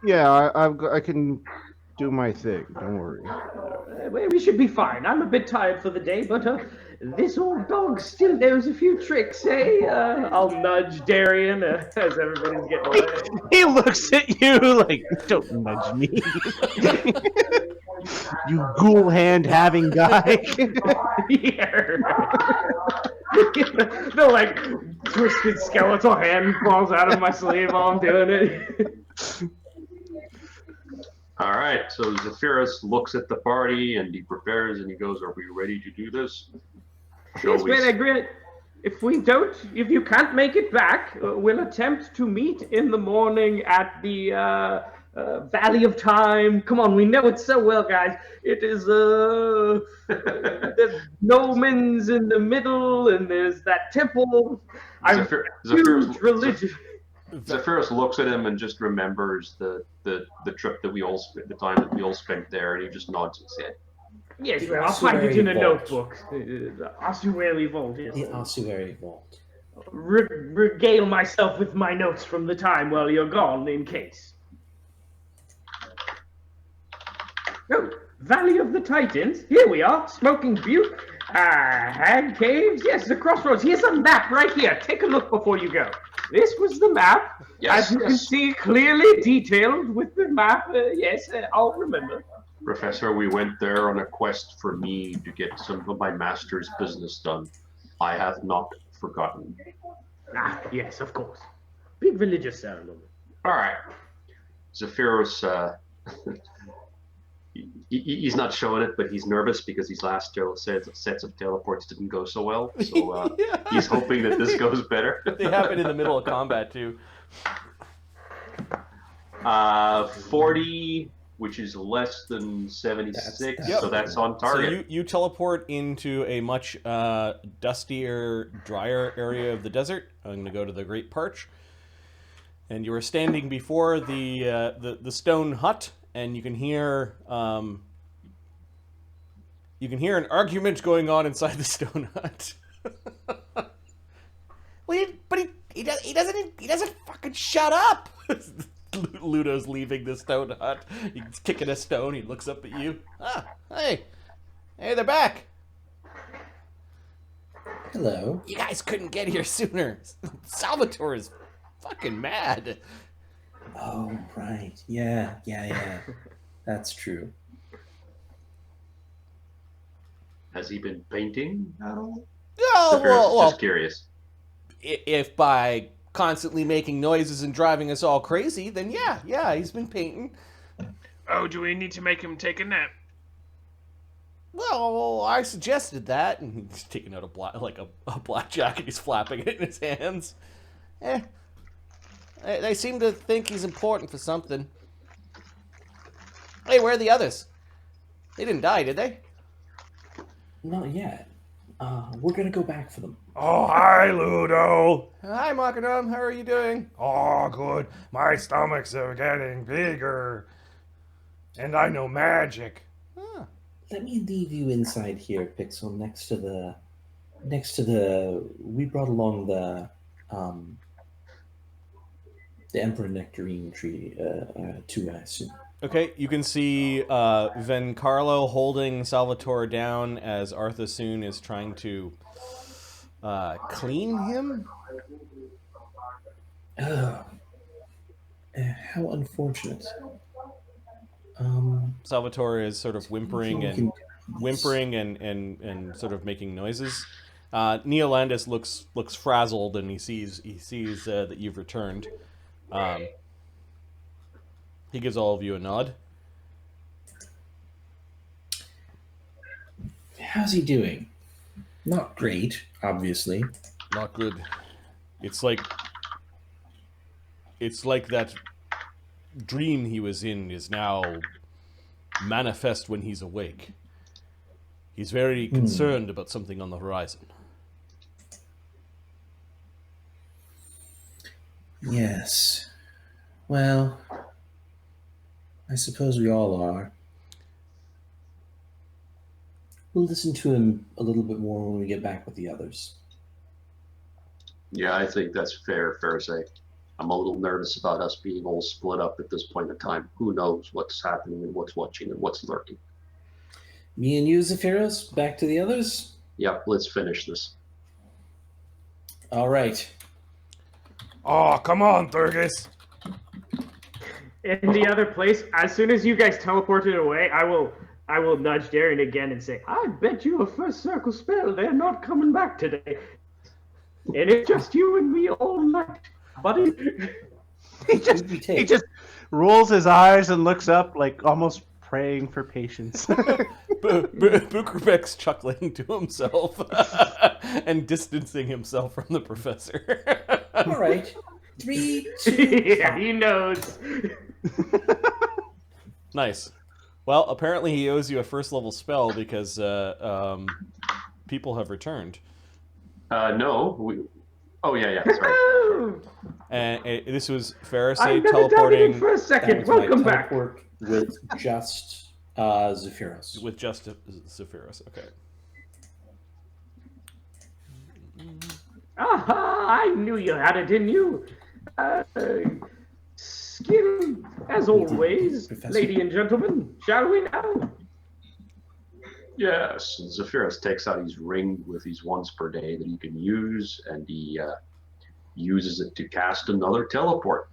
Yeah, I can do my thing. Don't worry.
Well, we should be fine. I'm a bit tired for the day, but this old dog still knows a few tricks, eh? I'll nudge Darian as everybody's getting away.
He looks at you like, don't nudge me. You ghoul hand having guy.
Yeah. The like twisted skeletal hand falls out of my sleeve while I'm doing it.
All right, so Zephyrus looks at the party and he prepares and he goes, "Are we ready to do this?
Yes, well, agree. If you can't make it back, we'll attempt to meet in the morning at the Valley of Time. Come on, we know it so well, guys. It is there's gnomons in the middle, and there's that temple. I'm huge religious.
Zephyrus looks at him and just remembers the trip that the time that we all spent there, and he just nods his head.
Yes, well, I'll find it in a notebook. The ossuary vault, yes.
The ossuary vault.
Regale myself with my notes from the time while you're gone, in case. Oh, Valley of the Titans. Here we are, Smoking Butte. Hag Caves. Yes, the crossroads. Here's a map right here. Take a look before you go. This was the map.
Yes,
as you can see, clearly detailed with the map. Yes, I'll remember.
Professor, we went there on a quest for me to get some of my master's business done. I have not forgotten.
Yes, of course. Big religious ceremony.
All right. Zephyrus, he's not showing it, but he's nervous because these last sets of teleports didn't go so well. So he's hoping that this goes better.
They happen in the middle of combat, too.
40... which is less than 76, so that's on target.
So you teleport into a much dustier, drier area of the desert. I'm going to go to the Great Perch. And you are standing before the stone hut, and you can hear an argument going on inside the stone hut. But he doesn't fucking shut up. Ludo's leaving the stone hut. He's kicking a stone. He looks up at you. Hey, they're back.
Hello.
You guys couldn't get here sooner. Salvatore is fucking mad.
Oh, right. Yeah. That's true.
Has he been painting at all?
Oh, well,
just curious.
If by constantly making noises and driving us all crazy, then yeah, he's been painting.
Oh, do we need to make him take a nap?
Well, I suggested that, and he's taking out a blackjack and he's flapping it in his hands. They seem to think he's important for something. Hey, where are the others? They didn't die, did they?
Not yet. We're gonna go back for them.
Oh, hi, Ludo.
Hi, Makadam. How are you doing?
Oh, good. My stomachs are getting bigger. And I know magic.
let me leave you inside here, Pixel, next to the. We brought along the Emperor Nectarine tree too, I assume.
Okay, you can see Vencarlo holding Salvatore down as Arthasoon is trying to clean him.
Oh, how unfortunate.
Salvatore is sort of whimpering and sort of making noises. Neolandus looks frazzled, and he sees that you've returned. He gives all of you a nod.
How's he doing? Not great, obviously.
Not good. It's like that dream he was in is now manifest when he's awake. He's very concerned about something on the horizon.
Yes. Well, I suppose we all are. We'll listen to him a little bit more when we get back with the others.
Yeah, I think that's fair, Fereosae. I'm a little nervous about us being all split up at this point in time. Who knows what's happening and what's watching and what's lurking.
Me and you, Zephyros, back to the others?
Yep, let's finish this.
All right.
Oh, come on, Thurgus.
In the other place, as soon as you guys teleported away, I will nudge Darian again and say, I bet you a first circle spell they're not coming back today. And it's just you and me all night, buddy.
He just rolls his eyes and looks up like almost praying for patience.
Bukerbek's chuckling to himself and distancing himself from the professor.
All right. 3, 2.
Yeah, he knows.
Nice. Well, apparently he owes you a first level spell because people have returned.
No. Oh, yeah, sorry.
And this was
I've
Fereosae
never
teleporting.
doubted it for a second.
That was
Welcome
my
back.
teleport with just Zephyros.
With just Zephyros, okay.
Aha! I knew you had it in you. Skill, as always,
Professor.
lady and gentlemen. Shall we now?
Yes, and Zephyros takes out his ring with his once per day that he can use, and he uses it to cast another teleport.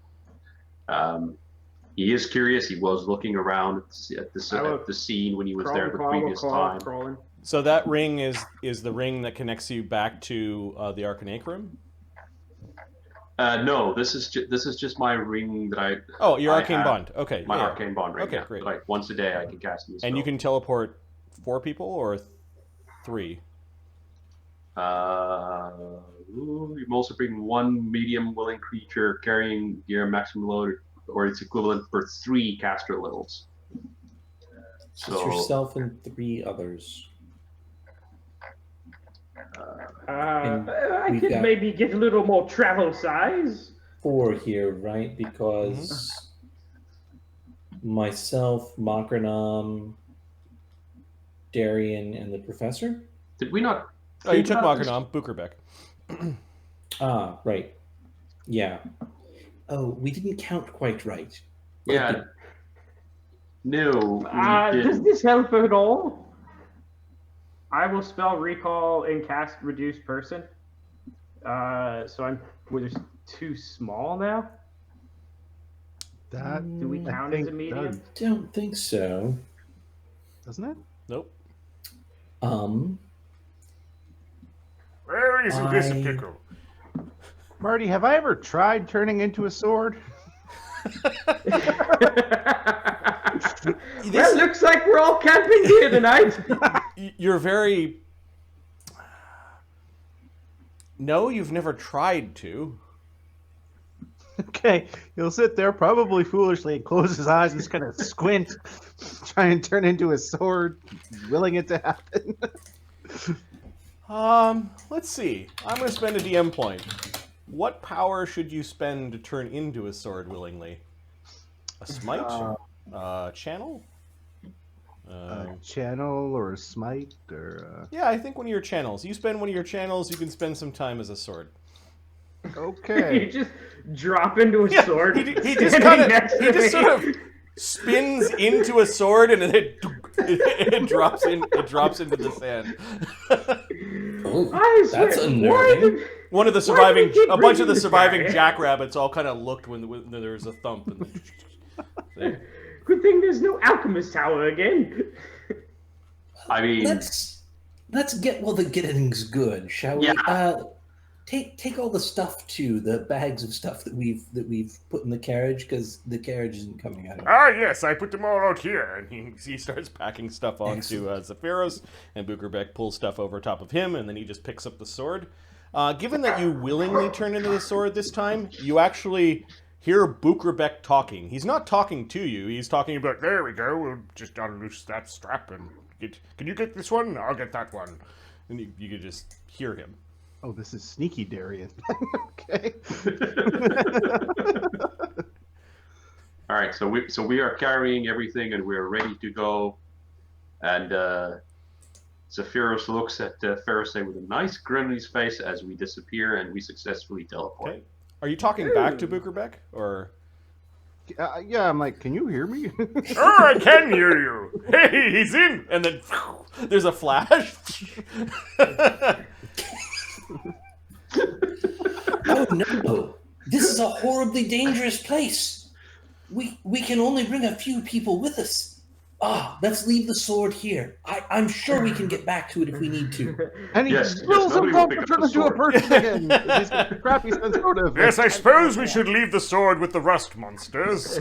He is curious. He was looking around at the scene when he was there the previous time.
Crawling.
So that ring is the ring that connects you back to the Arcanacrum?
No, this is just my ring that I.
Oh, your
I
arcane
have.
bond. Okay,
My
yeah.
arcane bond ring.
Okay,
Yeah,
great.
like once a day, I can cast this.
And you can teleport 4 people or 3?
You can also bring 1 medium willing creature carrying gear maximum load, or its equivalent for 3 caster levels.
It's yourself and 3 others.
I
we've
could
got-
maybe get a little more travel size.
4 here, right? Because myself, Makranam, Darian, and the professor?
Did we not?
Oh, you
think
took
about this?
Makanam, Bukerbek.
Ah, right. Yeah. Oh, we didn't count quite right.
Yeah. No. we
Does
didn't.
this help at all? I will spell recall and cast reduce person. So we're just too small now.
That
Do we
I
count as
think
a medium?
does,
Don't think so.
doesn't it?
Nope.
Where is this
I-
pickle?
Marty, have I ever tried turning into a sword?
Well, looks like we're all camping here tonight.
You're very... No, you've never tried to.
Okay, he'll sit there probably foolishly and close his eyes and just kind of squint, try and turn into a sword, willing it to happen.
Let's see. I'm going to spend a DM point. What power should you spend to turn into a sword willingly? A smite? Channel?
Channel or a smite or.
Yeah, I think one of your channels. You spend one of your channels, you can spend some time as a sword.
Okay.
You just drop into a sword.
He just sort of spins into a sword and then it drops into the sand.
Oh, that's unnerving.
One of the a bunch of the surviving jackrabbits all kind of looked when there was a thump. And
good thing there's no alchemist tower again.
I mean,
let's get the getting's good, shall we?
Yeah.
Take all the stuff too, the bags of stuff that we've put in the carriage, because the carriage isn't coming out.
Ah, yes, I put them all out here.
and he starts packing stuff onto Zephyros, and Bukerbeck pulls stuff over top of him, and then he just picks up the sword. Given that you willingly turn into the sword this time, you actually hear Bukerbeck talking. He's not talking to you. He's talking about,
there we go, we'll just unloose that strap and can you get this one? I'll get that one.
And you could just hear him.
Oh, this is sneaky Darian. Okay.
all right, so we are carrying everything and we're ready to go. And Zephyros looks at Fereosae with a nice grin on his face as we disappear and we successfully teleport.
Okay. Are you talking back to Bukerbeck, or?
Yeah, I'm like, can you hear me?
Oh, I can hear you. Hey, he's in.
And then there's a flash.
Oh no! This is a horribly dangerous place. We can only bring a few people with us. Let's leave the sword here. I'm sure we can get back to it if we need to.
And he spills himself to turn into a person again. He's got a crappy sense motive.
Yes, I suppose we should leave the sword with the rust monsters.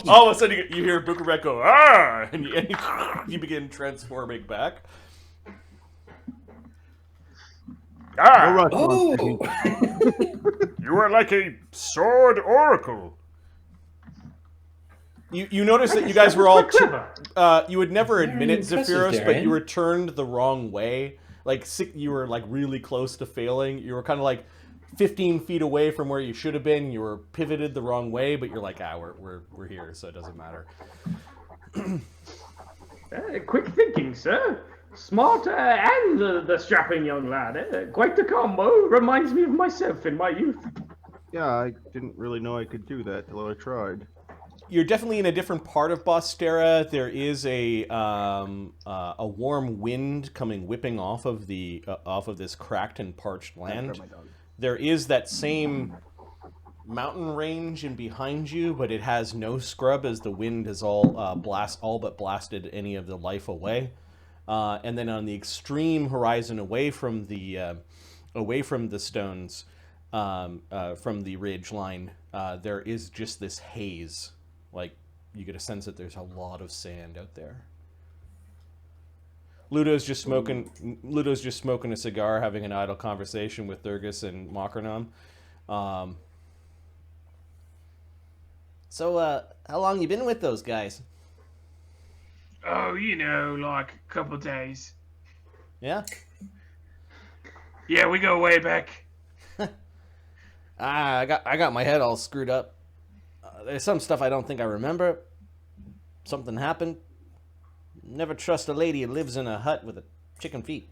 All of a sudden you hear Bukerbeck go, ah! And you begin transforming back.
Ah!
Oh!
You are like a sword oracle.
You notice that you guys were all you would never admit it,
Very impressive,
Zephyros, but
Darren.
you were turned the wrong way. Like you were like really close to failing. You were kind of like 15 feet away from where you should have been. You were pivoted the wrong way, but you're like, we're here, so it doesn't matter.
Quick thinking, sir. Smart and the strapping young lad. Quite the combo. Reminds me of myself in my youth.
Yeah, I didn't really know I could do that till I tried.
You're definitely in a different part of Bosterra. There is a warm wind coming whipping off of this cracked and parched land. There is that same mountain range in behind you, but it has no scrub as the wind has all but blasted any of the life away. And then on the extreme horizon, away from the stones, from the ridge line, there is just this haze. Like you get a sense that there's a lot of sand out there. Ludo's just smoking a cigar, having an idle conversation with Thurgus and Makernam. So, how long you been with those guys?
Oh, like a couple of days.
Yeah?
Yeah, we go way back.
I got my head all screwed up. There's some stuff I don't think I remember. Something happened. Never trust a lady who lives in a hut with a chicken feet.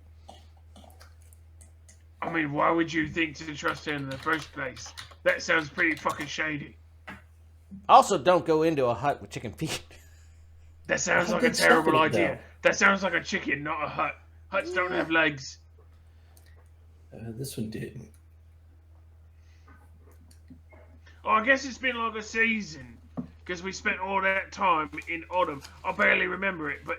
I mean, why would you think to trust her in the first place? That sounds pretty fucking shady.
Also, don't go into a hut with chicken feet.
That sounds like a terrible idea. That sounds like a chicken, not a hut. Huts don't have legs.
This one didn't.
Oh, I guess it's been like a season, because we spent all that time in autumn. I barely remember it, but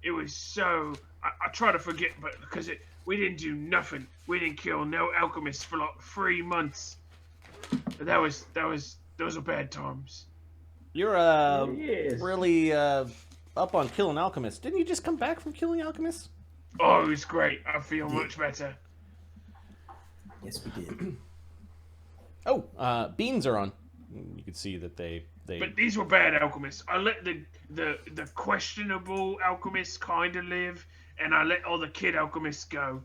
it was so... I try to forget, but because we didn't do nothing. We didn't kill no alchemists for like 3 months. Those were bad times.
You're really up on killing alchemists. Didn't you just come back from killing alchemists?
Oh, it was great. I feel much better.
Yes, we did.
Oh, beans are on. You can see that they.
But these were bad alchemists. I let the questionable alchemists kind of live, and I let all the kid alchemists go.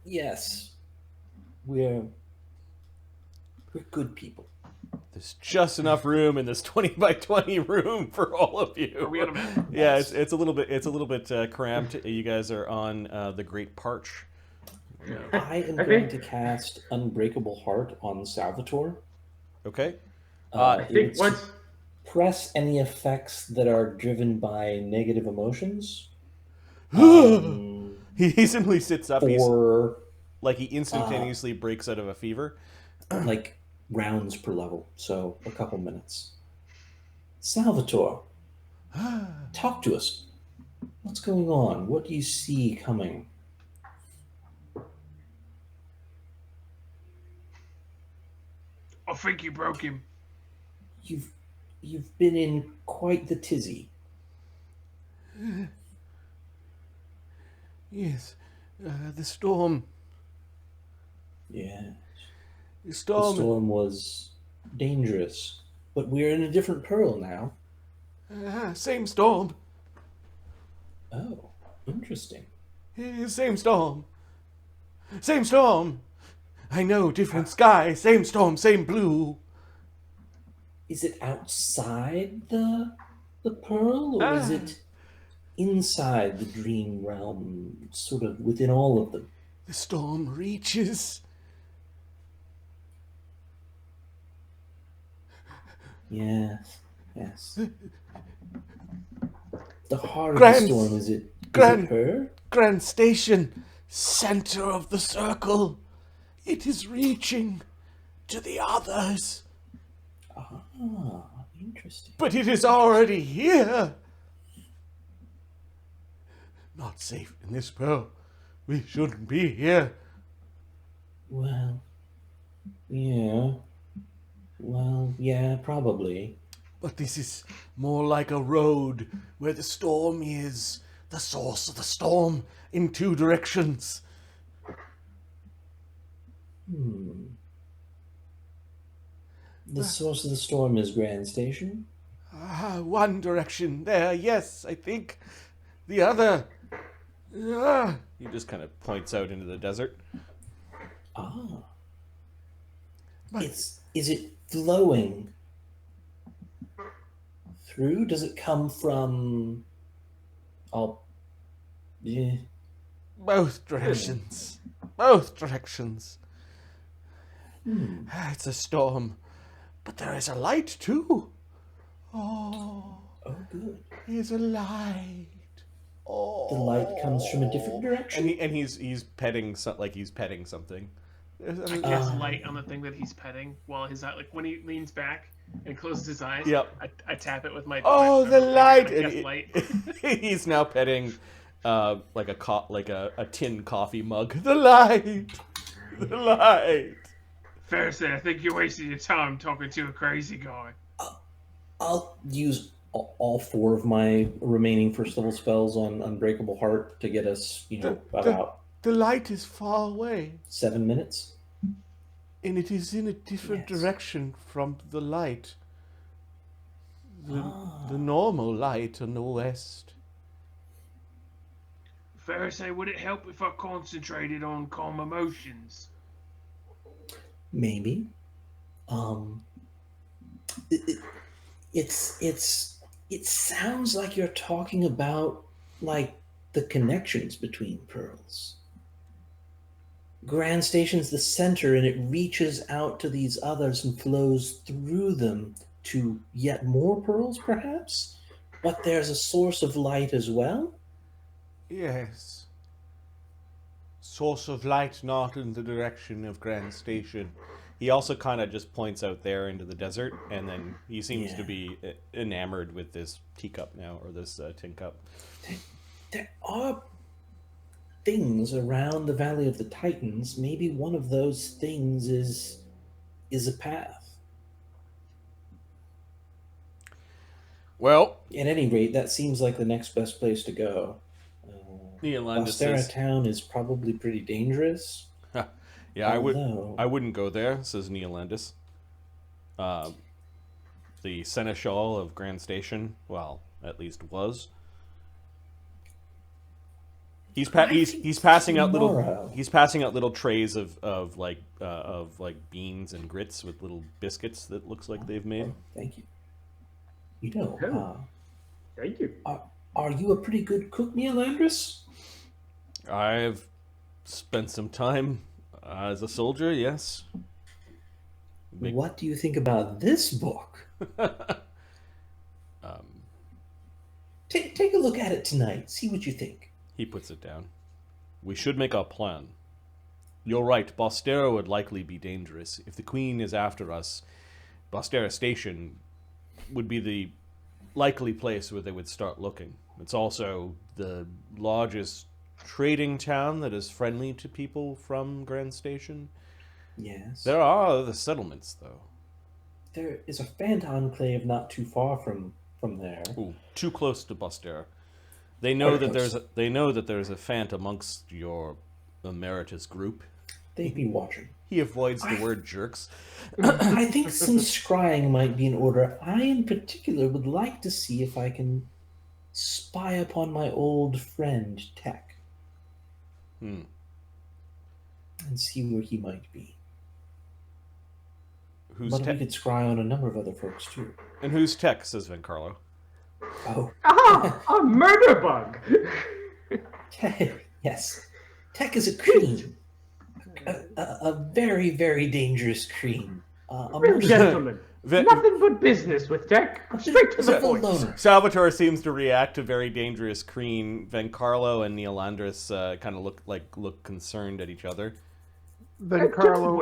Yes, we're We're good people.
There's just enough room in this 20 by 20 room for all of you.
Are we on a map?
Yeah, it's a little bit cramped. You guys are on the Great Parch.
I am going to cast Unbreakable Heart on Salvatore.
Okay.
I think once
Press any effects that are driven by negative emotions.
He simply sits up.
Or
he instantaneously breaks out of a fever.
like rounds per level, so a couple minutes. Salvatore, talk to us. What's going on? What do you see coming?
I think you broke him.
You've been in quite the tizzy.
Yes, the storm.
Yeah.
The storm.
The storm was dangerous, but we're in a different pearl now.
Same storm.
Oh, interesting.
Same storm. Same storm. I know, different sky. Same storm, same blue.
Is it outside the pearl, or is it inside the dream realm, sort of within all of them?
The storm reaches.
Yes. The heart of the storm, is it her?
Grand Station, center of the circle. It is reaching to the others.
Ah, interesting.
But it is already here. Not safe in this pearl. We shouldn't be here.
Well, yeah, probably.
But this is more like a road where the storm is. The source of the storm in two directions.
The source of the storm is Grand Station?
One direction there, yes, I think. The other. He just kind of points out into the desert. But
Is it flowing through? Does it come from...
both directions. Both directions. It's a storm. But there is a light, too. Oh,
good.
There's a light. Oh.
The light comes from a different direction?
And he's petting he's petting something.
I cast light on the thing that he's petting while his eye, like when he leans back and closes his eyes.
Yep.
I tap it with my.
Oh,
my
the light!
light.
He's now petting, like a tin coffee mug. The light. The light.
Fereosae, I think you're wasting your time talking to a crazy guy.
I'll use all 4 of my remaining first level spells on Unbreakable Heart to get us, about...
The light is far away.
7 minutes?
And it is in a different direction from the light. The normal light in the west.
Fereosae, would it help if I concentrated on calm emotions?
Maybe. It sounds like you're talking about, like, the connections between pearls. Grand Station's the center, and it reaches out to these others and flows through them to yet more pearls, perhaps? But there's a source of light as well?
Yes. Source of light not in the direction of Grand Station. He also kind of just points out there into the desert, and then he seems to be enamored with this teacup now, or this tin cup.
There are things around the Valley of the Titans. Maybe one of those things is a path.
Well,
at any rate, that seems like the next best place to go.
Neolandus
Bosterra town is probably pretty dangerous.
Yeah, I wouldn't go there, says Neolandus. The Seneschal of Grand Station, well, at least was. He's passing out
tomorrow.
he's passing out little trays of beans and grits with little biscuits that looks like they've made.
Thank you. You know,
Thank you.
are you a pretty good cook, Neolandus?
I've spent some time as a soldier, yes.
What do you think about this book? Take a look at it tonight. See what you think.
He puts it down. We should make our plan. You're right, Bosterra would likely be dangerous. If the Queen is after us, Bosterra Station would be the likely place where they would start looking. It's also the largest trading town that is friendly to people from Grand Station.
Yes.
There are other settlements, though.
There is a Fant enclave not too far from there.
Ooh, too close to Bosterra. They know that there's a Fant amongst your Emeritus group.
They'd be watching.
He avoids the word jerks.
I think some scrying might be in order. I, in particular, would like to see if I can spy upon my old friend, Tech. And see where he might be.
Who's
But
Tech?
we could scry on a number of other folks, too.
And who's Tech, says Vencarlo.
Oh.
A murder bug!
Yes. Tech is a kreen. A very, very dangerous kreen.
Real gentleman. Nothing but business with Tech. Straight to the point.
Salvatore seems to react to very dangerous kreen. Vencarlo and Neolandus kind of look concerned at each other.
Vencarlo,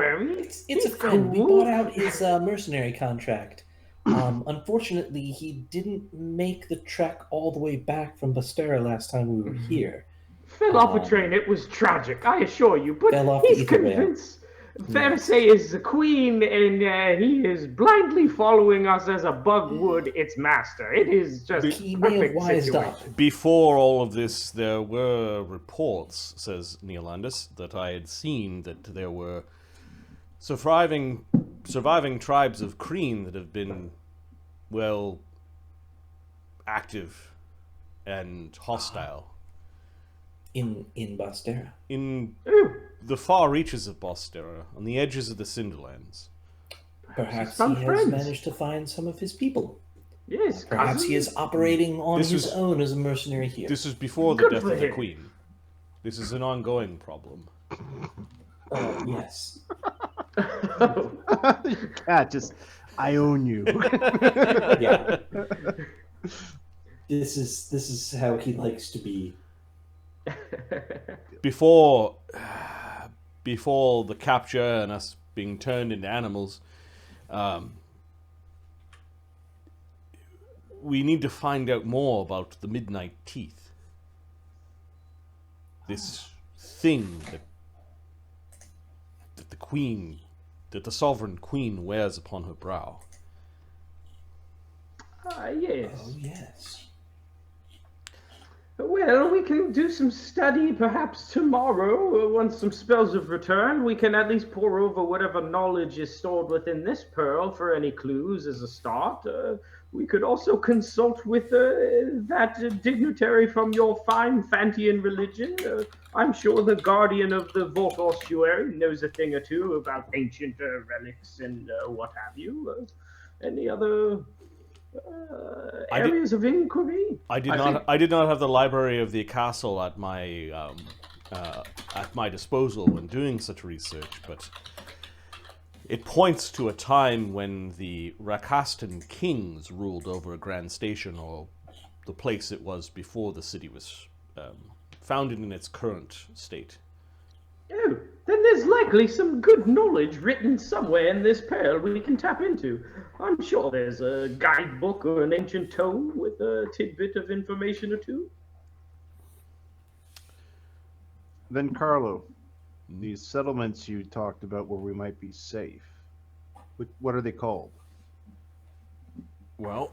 it's a friend. We bought out his mercenary contract. Unfortunately, he didn't make the trek all the way back from Bosterra last time we were here.
Fell off a train. It was tragic, I assure you. But he's convinced Fereosae is the queen, and he is blindly following us as a bug would its master. It is just
he may have wised up.
Before all of this, there were reports, says Neolandus, that I had seen that there were surviving tribes of Kreen that have been, well, active and hostile.
In Bosterra?
In the far reaches of Bosterra, on the edges of the Cinderlands.
Perhaps he has managed to find some of his people.
Yes,
perhaps he is operating on his own as a mercenary here.
This was before the death of the Queen. This is an ongoing problem.
Yes.
Cat, I own you.
Yeah. This is how he likes to be.
Before the capture and us being turned into animals, we need to find out more about the Midnight Teeth. This thing that the Sovereign-Queen wears upon her brow.
Yes.
Oh, yes.
Well, we can do some study perhaps tomorrow. Once some spells have returned, we can at least pore over whatever knowledge is stored within this pearl for any clues as a start. We could also consult with that dignitary from your fine Fantian religion. I'm sure the guardian of the Vault Ossuary knows a thing or two about ancient relics and what have you. Any other areas of inquiry?
I did not have the library of the castle at my disposal when doing such research, but it points to a time when the Rakastan kings ruled over a Grand Station, or the place it was before the city was founded in its current state.
Oh, then there's likely some good knowledge written somewhere in this pearl we can tap into. I'm sure there's a guidebook or an ancient tome with a tidbit of information or two.
Then, Carlo, these settlements you talked about where we might be safe, what are they called?
Well,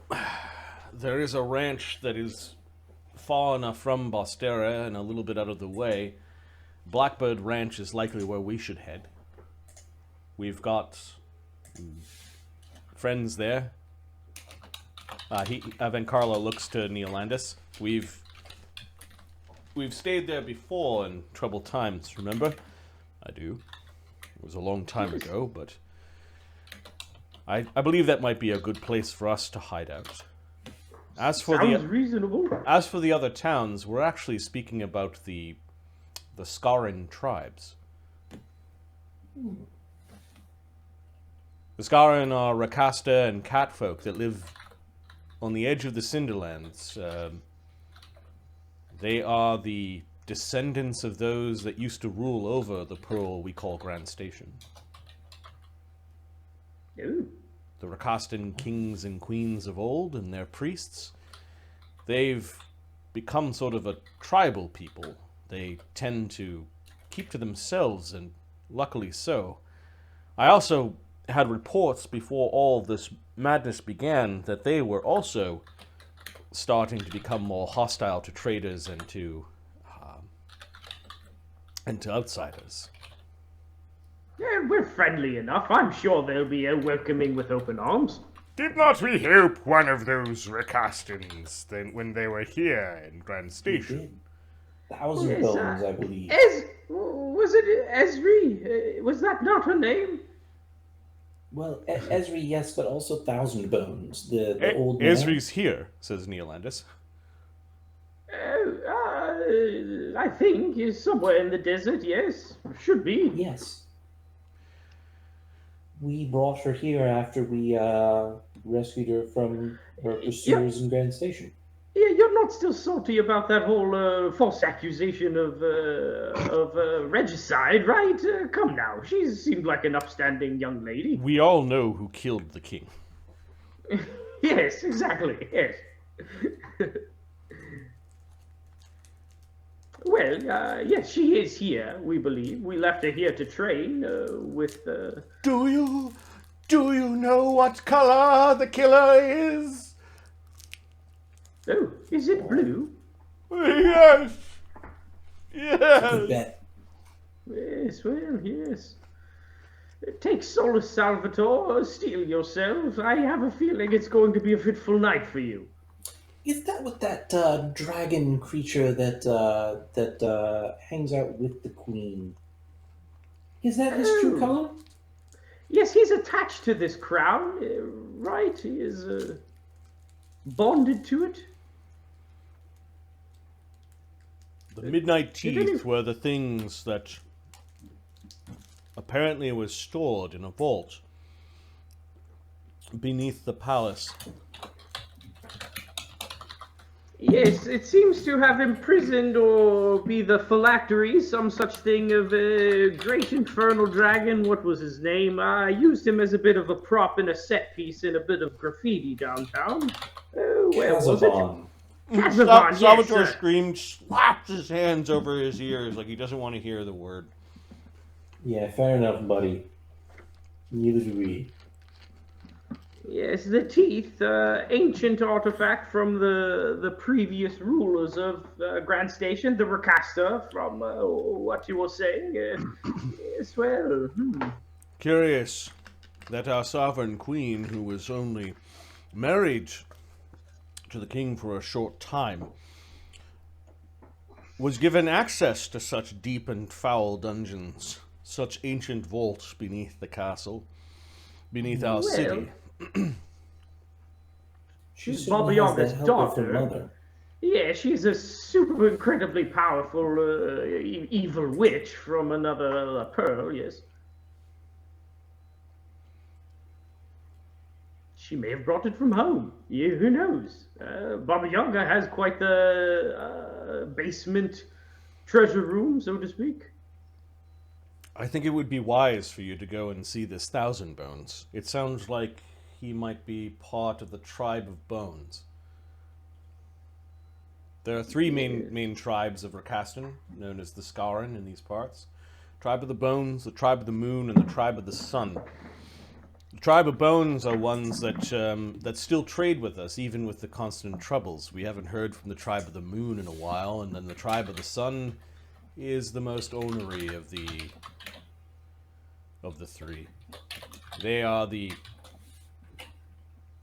there is a ranch that is far enough from Bosterra and a little bit out of the way. Blackbird Ranch is likely where we should head. We've got friends there. Vencarlo looks to Neolandus. we've stayed there before in troubled times, remember? I do. It was a long time ago, but I believe that might be a good place for us to hide out.
Sounds reasonable.
As for the other towns, we're actually speaking about the Scarran tribes. The Scarran are Rakasta and catfolk that live on the edge of the Cinderlands. They are the descendants of those that used to rule over the pearl we call Grand Station.
Ooh.
The Rakastan kings and queens of old and their priests, they've become sort of a tribal people. They tend to keep to themselves, and luckily so. I also had reports before all this madness began that they were also starting to become more hostile to traders and to outsiders.
Yeah, we're friendly enough. I'm sure they'll be welcoming with open arms.
Did not we help one of those Rakastans then when they were here in Grand Station?
1,000 bones, I believe.
Was it Esri? Was that not her name?
Well, Esri, yes, but also 1,000 bones. The old man.
Esri's here, says Neolandus.
I think is somewhere in the desert. Yes, should be.
Yes. We brought her here after we rescued her from her pursuers in Grand Station.
Yeah, you're not still salty about that whole false accusation of regicide, right? Come now, she seemed like an upstanding young lady.
We all know who killed the king.
Yes, exactly. Yes. Well, yes, she is here, we believe. We left her here to train with...
Do you know what color the killer is?
Oh, is it blue?
Yes.
Good bet.
Yes, well, yes. Take solace, Salvatore. Steel yourselves. I have a feeling it's going to be a fitful night for you.
Is that what that dragon creature that hangs out with the queen? Is that his true color?
Yes, he's attached to this crown, right? He is bonded to it.
The midnight teeth were the things that apparently was stored in a vault beneath the palace.
Yes, it seems to have imprisoned or be the phylactery, some such thing of a great infernal dragon. What was his name? I used him as a bit of a prop in a set piece in a bit of graffiti downtown. Where was it? Kazavon,
Salvatore
yes,
screamed, slaps his hands over his ears like he doesn't want to hear the word.
Yeah, fair enough, buddy. Neither do we.
Yes, the teeth, ancient artifact from the previous rulers of Grand Station, the Rakasta, from what you were saying. Yes, well,
Curious that our sovereign queen, who was only married to the king for a short time, was given access to such deep and foul dungeons, such ancient vaults beneath the castle, beneath our city.
She's Baba Yaga's daughter. Yeah, she's a super incredibly powerful evil witch from another pearl, yes. She may have brought it from home. Yeah, who knows? Baba Yaga has quite the basement treasure room, so to speak.
I think it would be wise for you to go and see this Thousand Bones. It sounds like he might be part of the tribe of Bones. There are three main tribes of Rakastan, known as the Scarran in these parts. Tribe of the Bones, the Tribe of the Moon, and the Tribe of the Sun. The Tribe of Bones are ones that still trade with us, even with the constant troubles. We haven't heard from the Tribe of the Moon in a while, and then the Tribe of the Sun is the most ornery of the three. They are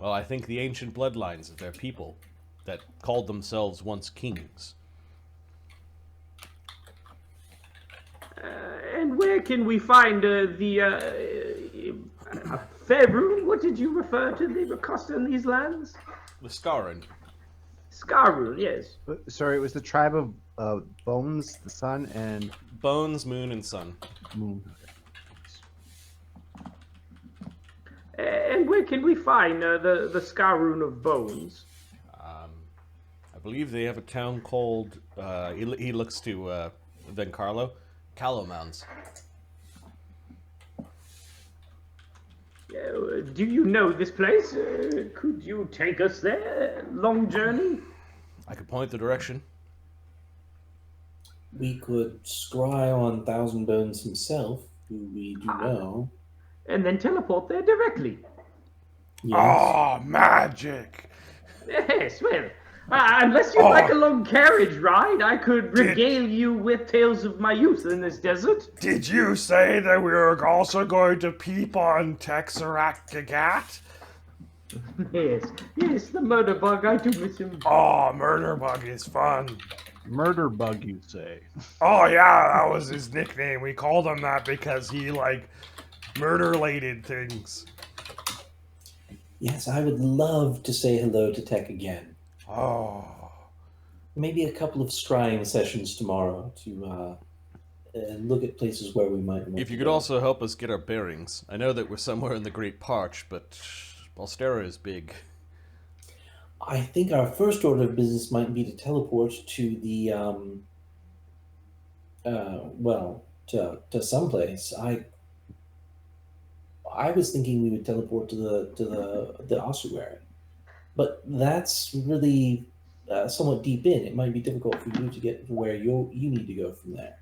I think the ancient bloodlines of their people that called themselves once kings.
And where can we find the Faerun? What did you refer to the Costa in these lands?
The Scarran.
Scarran, yes.
Sorry, it was the tribe of Bones, the Sun, and
Bones, Moon, and Sun.
Moon.
And where can we find the Scarran of Bones?
I believe they have a town called, he looks to Vencarlo, Callow Mounds.
Do you know this place? Could you take us there? Long journey?
I could point the direction.
We could scry on Thousand Bones himself, who we do know.
And then teleport there directly.
Yes.
Oh, magic!
Yes, well, unless you'd like a long carriage ride, I could regale you with tales of my youth in this desert.
Did you say that we were also going to peep on Texarak Gagat?
Yes, the murder bug, I do miss him.
Oh, Murder Bug is fun.
Murder bug, you say?
Oh, yeah, that was his nickname. We called him that because he, murder-lated things.
Yes, I would love to say hello to Tech again.
Oh.
Maybe a couple of scrying sessions tomorrow to look at places where we might want
If you
to
could
go.
also help us get our bearings. I know that we're somewhere in the Great Parch, but Bosterra is big.
I think our first order of business might be to teleport to the, to someplace. I was thinking we would teleport to the ossuary, but that's really somewhat deep in. It might be difficult for you to get to where you need to go from there.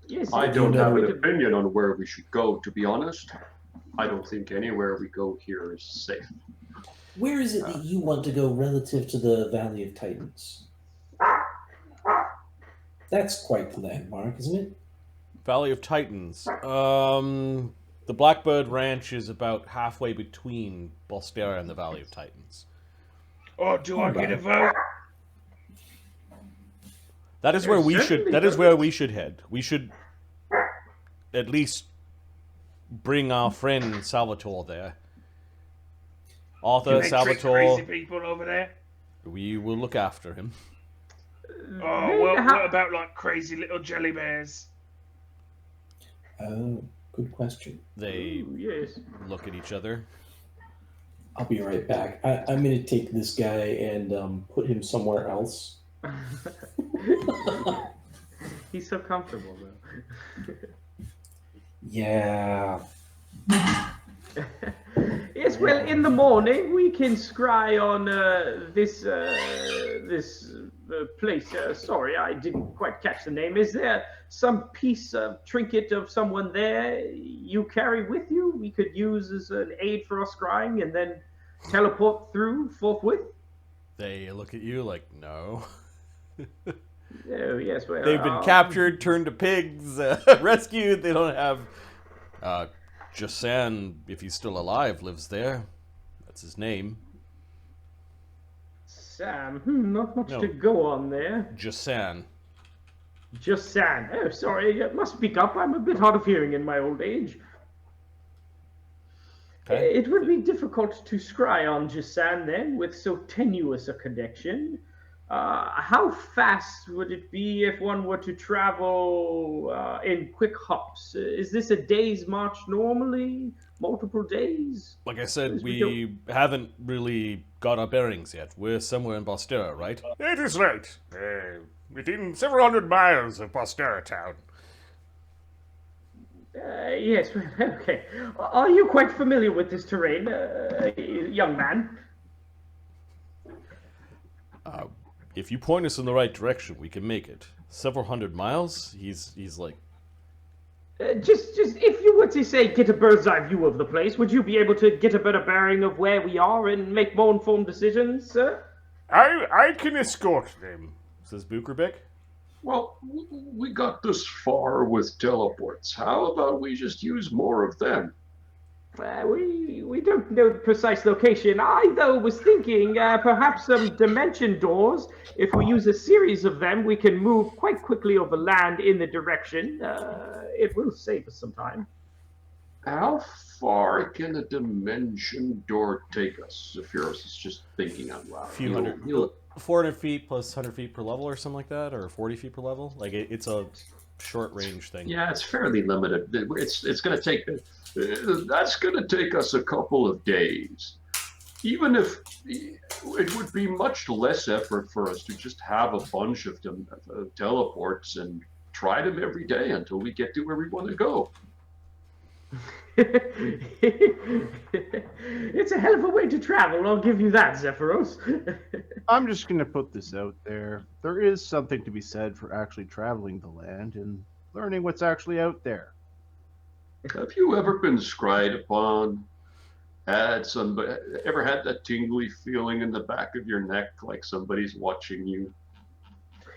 Yes,
I don't have an opinion on where we should go, to be honest. I don't think anywhere we go here is safe.
Where is it that you want to go relative to the Valley of Titans? That's quite the landmark, isn't it?
Valley of Titans. The Blackbird Ranch is about halfway between Bosterra and the Valley of Titans.
Oh, do I get a vote?
That is where we should. That is where we should head. We should at least bring our friend Salvatore there. Arthur, Salvatore.
Crazy people over there.
We will look after him.
Oh, well, what about crazy little jelly bears?
Oh, good question.
They
yes.
look at each other.
I'll be right back. I'm going to take this guy and put him somewhere else.
He's so comfortable, though.
Yeah.
Yes, well, in the morning we can scry on this place. Sorry, I didn't quite catch the name. Is there some piece of trinket of someone there you carry with you we could use as an aid for our scrying and then teleport through forthwith?
They look at you like, no.
Oh, yes, well...
They've been captured, turned to pigs, rescued. They don't have... Jasan, if he's still alive, lives there. That's his name.
Sam, not much to go on there.
Jasan.
Jasan. Oh, sorry, I must speak up. I'm a bit hard of hearing in my old age.
Okay.
It would be difficult to scry on Jasan then, with so tenuous a connection. How fast would it be if one were to travel in quick hops? Is this a day's march normally? Multiple days?
Like I said, we haven't really got our bearings yet. We're somewhere in Bosterra, right?
It is right. Within several hundred miles of Bosterra town.
Yes, okay. Are you quite familiar with this terrain, young man?
If you point us in the right direction, we can make it. Several hundred miles? He's like...
Just if you were to say get a bird's eye view of the place, would you be able to get a better bearing of where we are and make more informed decisions, sir?
I can escort them,
says Bukerbeck.
Well, we got this far with teleports. How about we just use more of them?
We don't know the precise location. I, though, was thinking perhaps some dimension doors. If we use a series of them, we can move quite quickly over land in the direction. It will save us some time.
How far can a dimension door take us? Sephiroth is just thinking out loud.
A few hundred. 400 feet plus 100 feet per level or something like that, or 40 feet per level. Like it's a short range thing.
Yeah, it's fairly limited. It's going to take. That's going to take us a couple of days. Even if it would be much less effort for us to just have a bunch of teleports and try them every day until we get to where we want to go.
It's a hell of a way to travel, I'll give you that, Zephyros.
I'm just going to put this out there. There is something to be said for actually traveling the land and learning what's actually out there.
Have you ever been scryed upon? Ever had that tingly feeling in the back of your neck like somebody's watching you?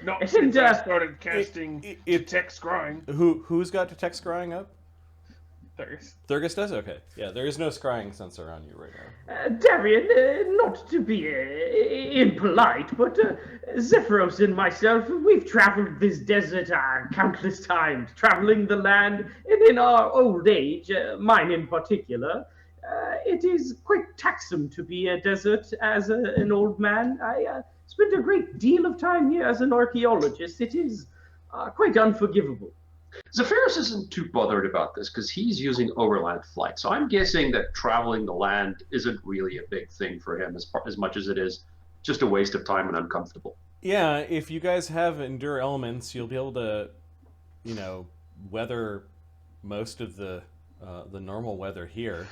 Not since I started casting detect scrying.
Who's got detect scrying up? Thurgus does? Okay. Yeah, there is no scrying sensor on you right now.
Darian, not to be impolite, but Zephyros and myself, we've traveled this desert countless times, traveling the land, and in our old age, mine in particular, it is quite taxing to be a desert as an old man. I spent a great deal of time here as an archaeologist. It is quite unforgivable.
Zephyros isn't too bothered about this because he's using overland flight. So I'm guessing that traveling the land isn't really a big thing for him as much as it is just a waste of time and uncomfortable.
Yeah, if you guys have endure elements, you'll be able to, weather most of the normal weather here.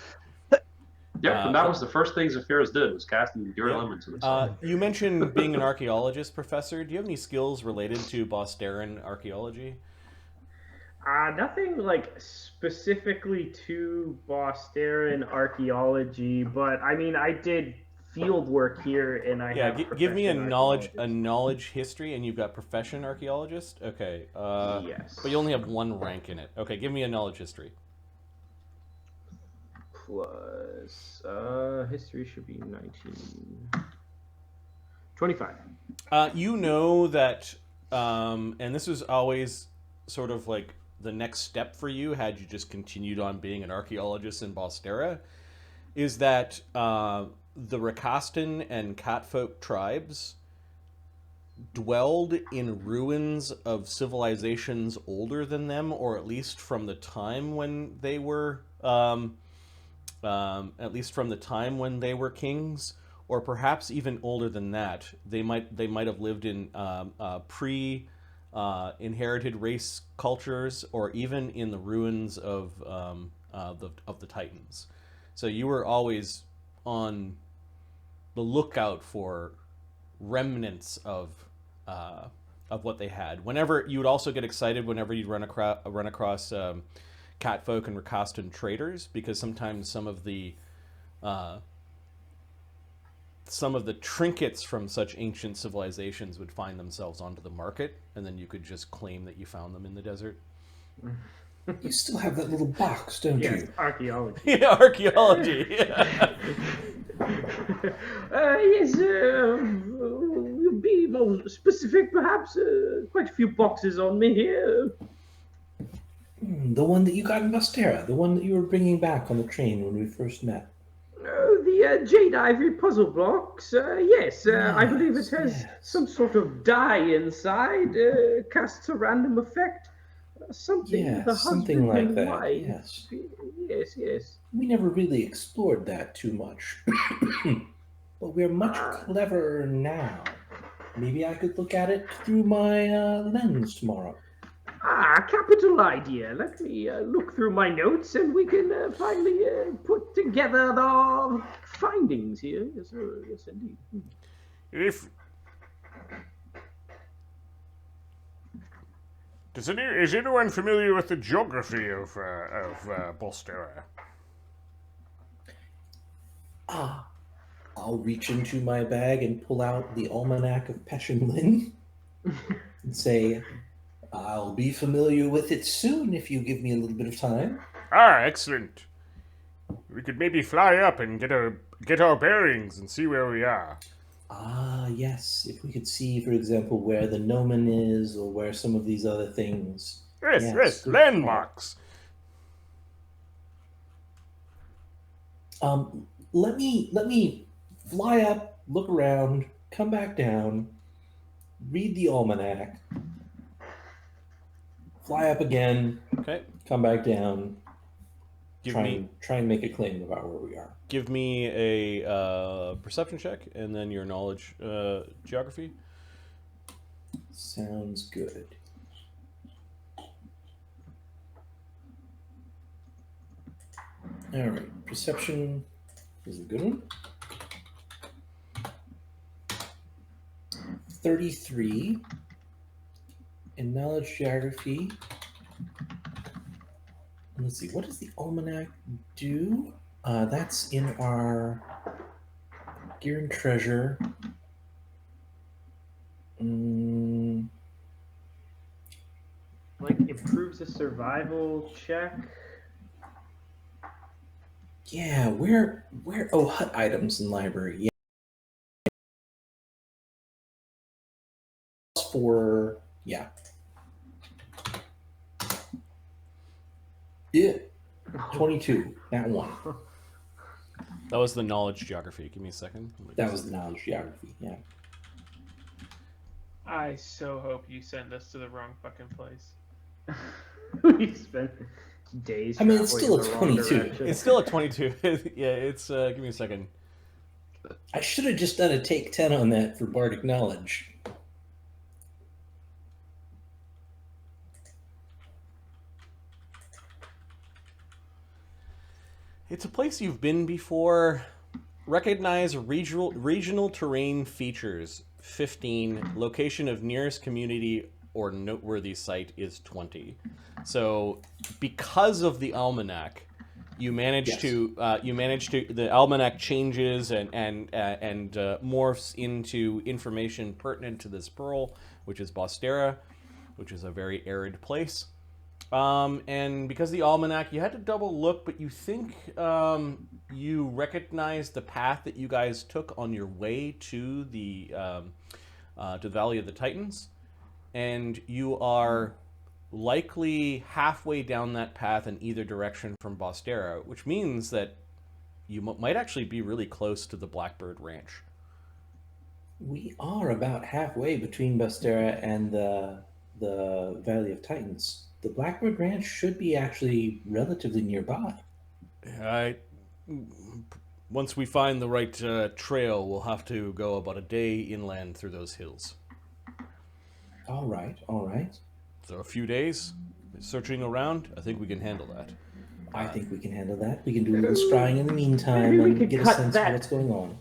Yeah, and that was the first thing Zephyros did, was casting endure elements in the
You mentioned being an archaeologist, Professor. Do you have any skills related to Bosterran archaeology?
Nothing like specifically to Bosterran archaeology, but I mean, I did field work here, and I have
give me a knowledge history, and you've got profession archaeologist. Okay.
Yes.
But you only have one rank in it. Okay, give me a knowledge history.
Plus history should be 25.
You know that, and this was always sort of like the next step for you had you just continued on being an archaeologist in Bosterra, is that the Rakastan and Catfolk tribes dwelled in ruins of civilizations older than them, or at least from the time when they were kings, or perhaps even older than that. They might have lived in inherited race cultures, or even in the ruins of the Titans. So you were always on the lookout for remnants of what they had. Whenever you would also get excited whenever you'd run across Catfolk and Rakastan traders, because sometimes some of the trinkets from such ancient civilizations would find themselves onto the market, and then you could just claim that you found them in the desert.
You still have that little box, don't you?
Yes, archaeology.
Yeah, archaeology. Yeah.
Yes, we'll be more specific, perhaps. Quite a few boxes on me here.
The one that you got in Bosterra, the one that you were bringing back on the train when we first met.
The jade ivory puzzle blocks. Yes, I believe it has some sort of die inside. Casts a random effect. Something
like that.
Wife. Yes.
We never really explored that too much, but we're much cleverer now. Maybe I could look at it through my lens tomorrow.
Capital idea. Let me look through my notes, and we can finally put together the findings here. Yes, sir. Yes, indeed.
Is anyone familiar with the geography of Bosterra?
I'll reach into my bag and pull out the Almanac of Peshenlin and say, I'll be familiar with it soon if you give me a little bit of time.
Excellent. We could maybe fly up and get our bearings and see where we are.
Ah, yes. If we could see, for example, where the gnomon is or where some of these other things.
Yes,
good
landmarks.
Let me fly up, look around, come back down, read the almanac, fly up again,
Okay.
come back down,
Give
try and make a claim about where we are.
Give me a perception check and then your knowledge geography.
Sounds good. All right, perception is a good one. 33. In knowledge geography. Let's see, what does the almanac do? That's in our gear and treasure.
Like improves a survival check.
Yeah, where? Oh, hut items in library. Yeah. Yeah. 22. That one.
That was the knowledge geography. Give me a second.
That was the knowledge geography. Yeah.
I so hope you send us to the wrong fucking place.
We spent days.
I mean, it's still
traveling
a
in the wrong
22.
direction.
It's still a 22. Yeah, it's. Give me a second.
I should have just done a take 10 on that for bardic knowledge.
It's a place you've been before. Recognize regional terrain features 15. Location of nearest community or noteworthy site is 20. So, because of the almanac, you manage to the almanac changes and morphs into information pertinent to this pearl, which is Bosterra, which is a very arid place. And because the almanac, you had to double look, but you think you recognize the path that you guys took on your way to the Valley of the Titans, and you are likely halfway down that path in either direction from Bosterra, which means that you might actually be really close to the Blackbird Ranch.
We are about halfway between Bosterra and the Valley of Titans. The Blackbird Ranch should be actually relatively nearby.
Once we find the right trail, we'll have to go about a day inland through those hills.
All right.
So a few days searching around, I think we can handle that.
I think we can handle that. We can do a little scrying in the meantime
Maybe we
and
could
get a
cut
sense
that.
of what's going on.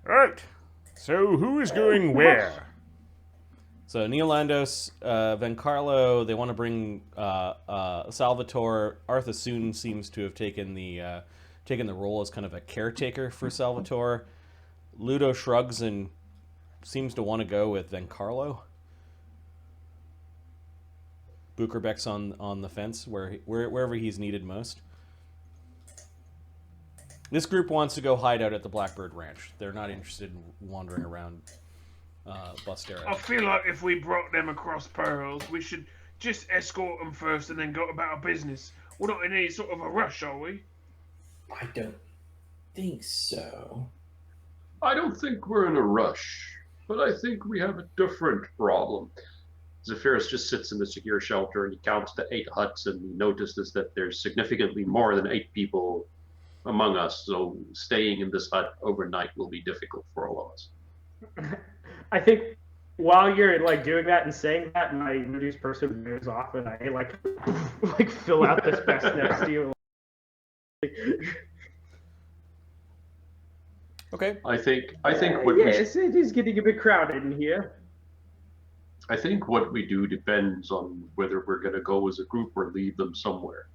Right. So who is going where?
So Neolandus, Vencarlo, they want to bring Salvatore. Arthur soon seems to have taken the role as kind of a caretaker for Salvatore. Ludo shrugs and seems to want to go with Vencarlo. Bukerbeck's on the fence wherever he's needed most. This group wants to go hide out at the Blackbird Ranch. They're not interested in wandering around Bosterra.
I feel like if we brought them across pearls, we should just escort them first and then go about our business. We're not in any sort of a rush, are we?
I don't think so.
I don't think we're in a rush, but I think we have a different problem. Zephyrus just sits in the secure shelter and he counts to 8 huts, and he notices that there's significantly more than 8 people among us, so staying in this hut overnight will be difficult for all of us.
I think while you're like doing that and saying that, my reduced person wears off, and I like fill out this best next to you.
Okay.
I think what
yes, it is getting a bit crowded in here.
I think what we do depends on whether we're going to go as a group or leave them somewhere.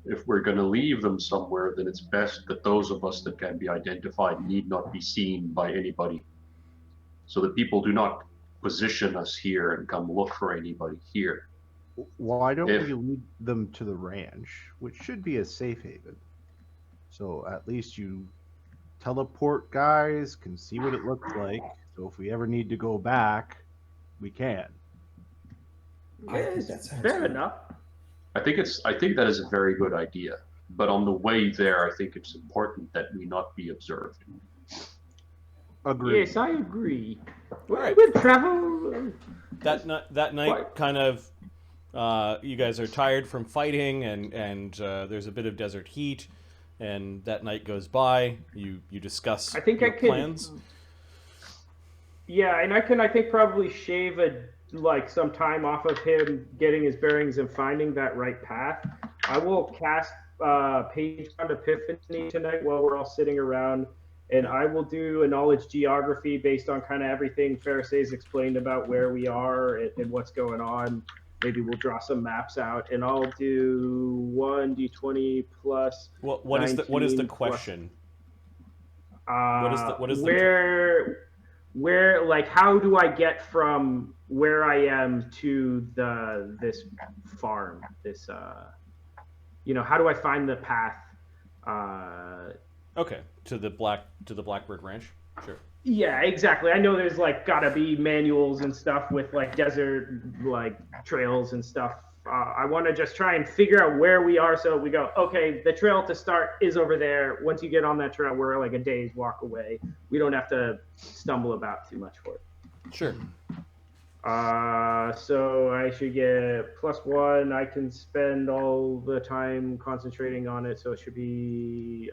If we're going to leave them somewhere, then it's best that those of us that can be identified need not be seen by anybody, so that people do not position us here and come look for anybody here.
Why don't
If-
we lead them to the ranch, which should be a safe haven? So at least you teleport guys can see what it looks like. So if we ever need to go back, we can.
I think
Yes,
that sounds
fair
good.
enough.
I think that is a very good idea. But on the way there, I think it's important that we not be observed.
Agreed.
Yes, I agree.
Alright.
We'll travel.
That night,
Quite.
kind of, you guys are tired from fighting, and there's a bit of desert heat, and that night goes by. You discuss
I think
your
I can.
plans.
Yeah, and I think probably shave some time off of him getting his bearings and finding that right path. I will cast Page Bound Epiphany tonight while we're all sitting around, and I will do a knowledge geography based on kind of everything Fereosae's explained about where we are and what's going on. Maybe we'll draw some maps out, and I'll do 1d20 plus.
What is the
19
question?
Plus,
what is
where like how do I get from where I am to this farm, this how do I find the path?
Okay, to the Blackbird Ranch. Sure.
Yeah, exactly. I know there's gotta be manuals and stuff with desert trails and stuff. I want to just try and figure out where we are, so we go, okay, the trail to start is over there. Once you get on that trail, we're a day's walk away. We don't have to stumble about too much for it.
Sure.
So I should get +1. I can spend all the time concentrating on it, so it should be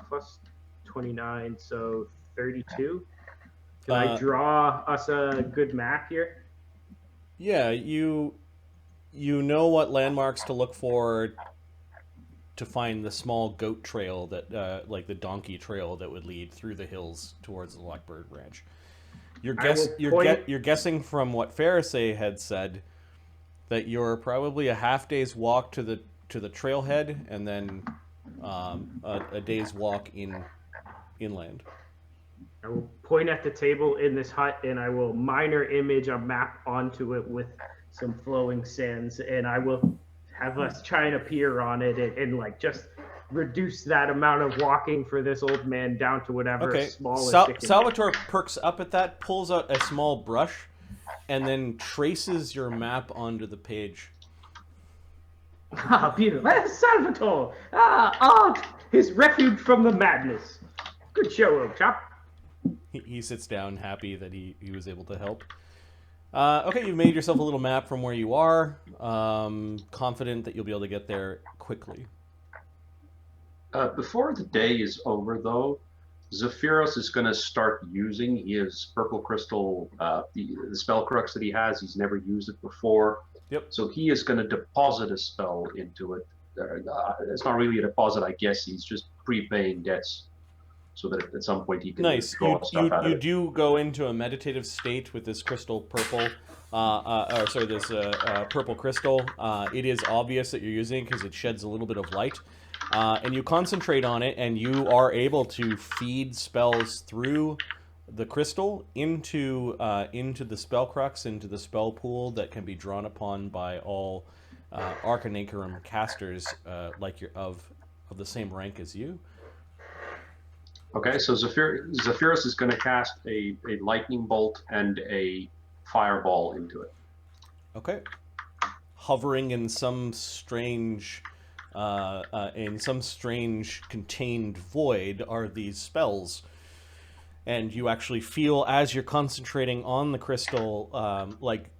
plus 29, so 32. Can I draw us a good map here?
Yeah, you know what landmarks to look for to find the small goat trail that, like the donkey trail that would lead through the hills towards the Blackbird Ranch. You're guessing from what Fereosae had said that you're probably a half day's walk to the trailhead, and then a day's walk inland.
I will point at the table in this hut, and I will minor image a map onto it with some flowing sands, and I will have us try and appear on it and just reduce that amount of walking for this old man down to whatever small as it can.
Salvatore perks up at that, pulls out a small brush, and then traces your map onto the page.
Ah, beautiful. Salvatore! Art! His refuge from the madness. Good show, old chap.
He sits down, happy that he was able to help. Okay, you've made yourself a little map from where you are. Confident that you'll be able to get there quickly.
Before the day is over, though, Zephyros is going to start using his purple crystal, the spell crux that he has. He's never used it before.
Yep.
So he is going to deposit a spell into it. It's not really a deposit, I guess. He's just prepaying debts so that at some point he can draw stuff out of
You
it.
do go into a meditative state with this crystal purple, this purple crystal. It is obvious that you're using it because it sheds a little bit of light. And you concentrate on it, and you are able to feed spells through the crystal into the spell crux, into the spell pool that can be drawn upon by all Arcanacarum casters like you're of the same rank as you.
Okay, so Zephyros is going to cast a lightning bolt and a fireball into it.
Okay. Hovering in some strange contained void are these spells, and you actually feel as you're concentrating on the crystal, like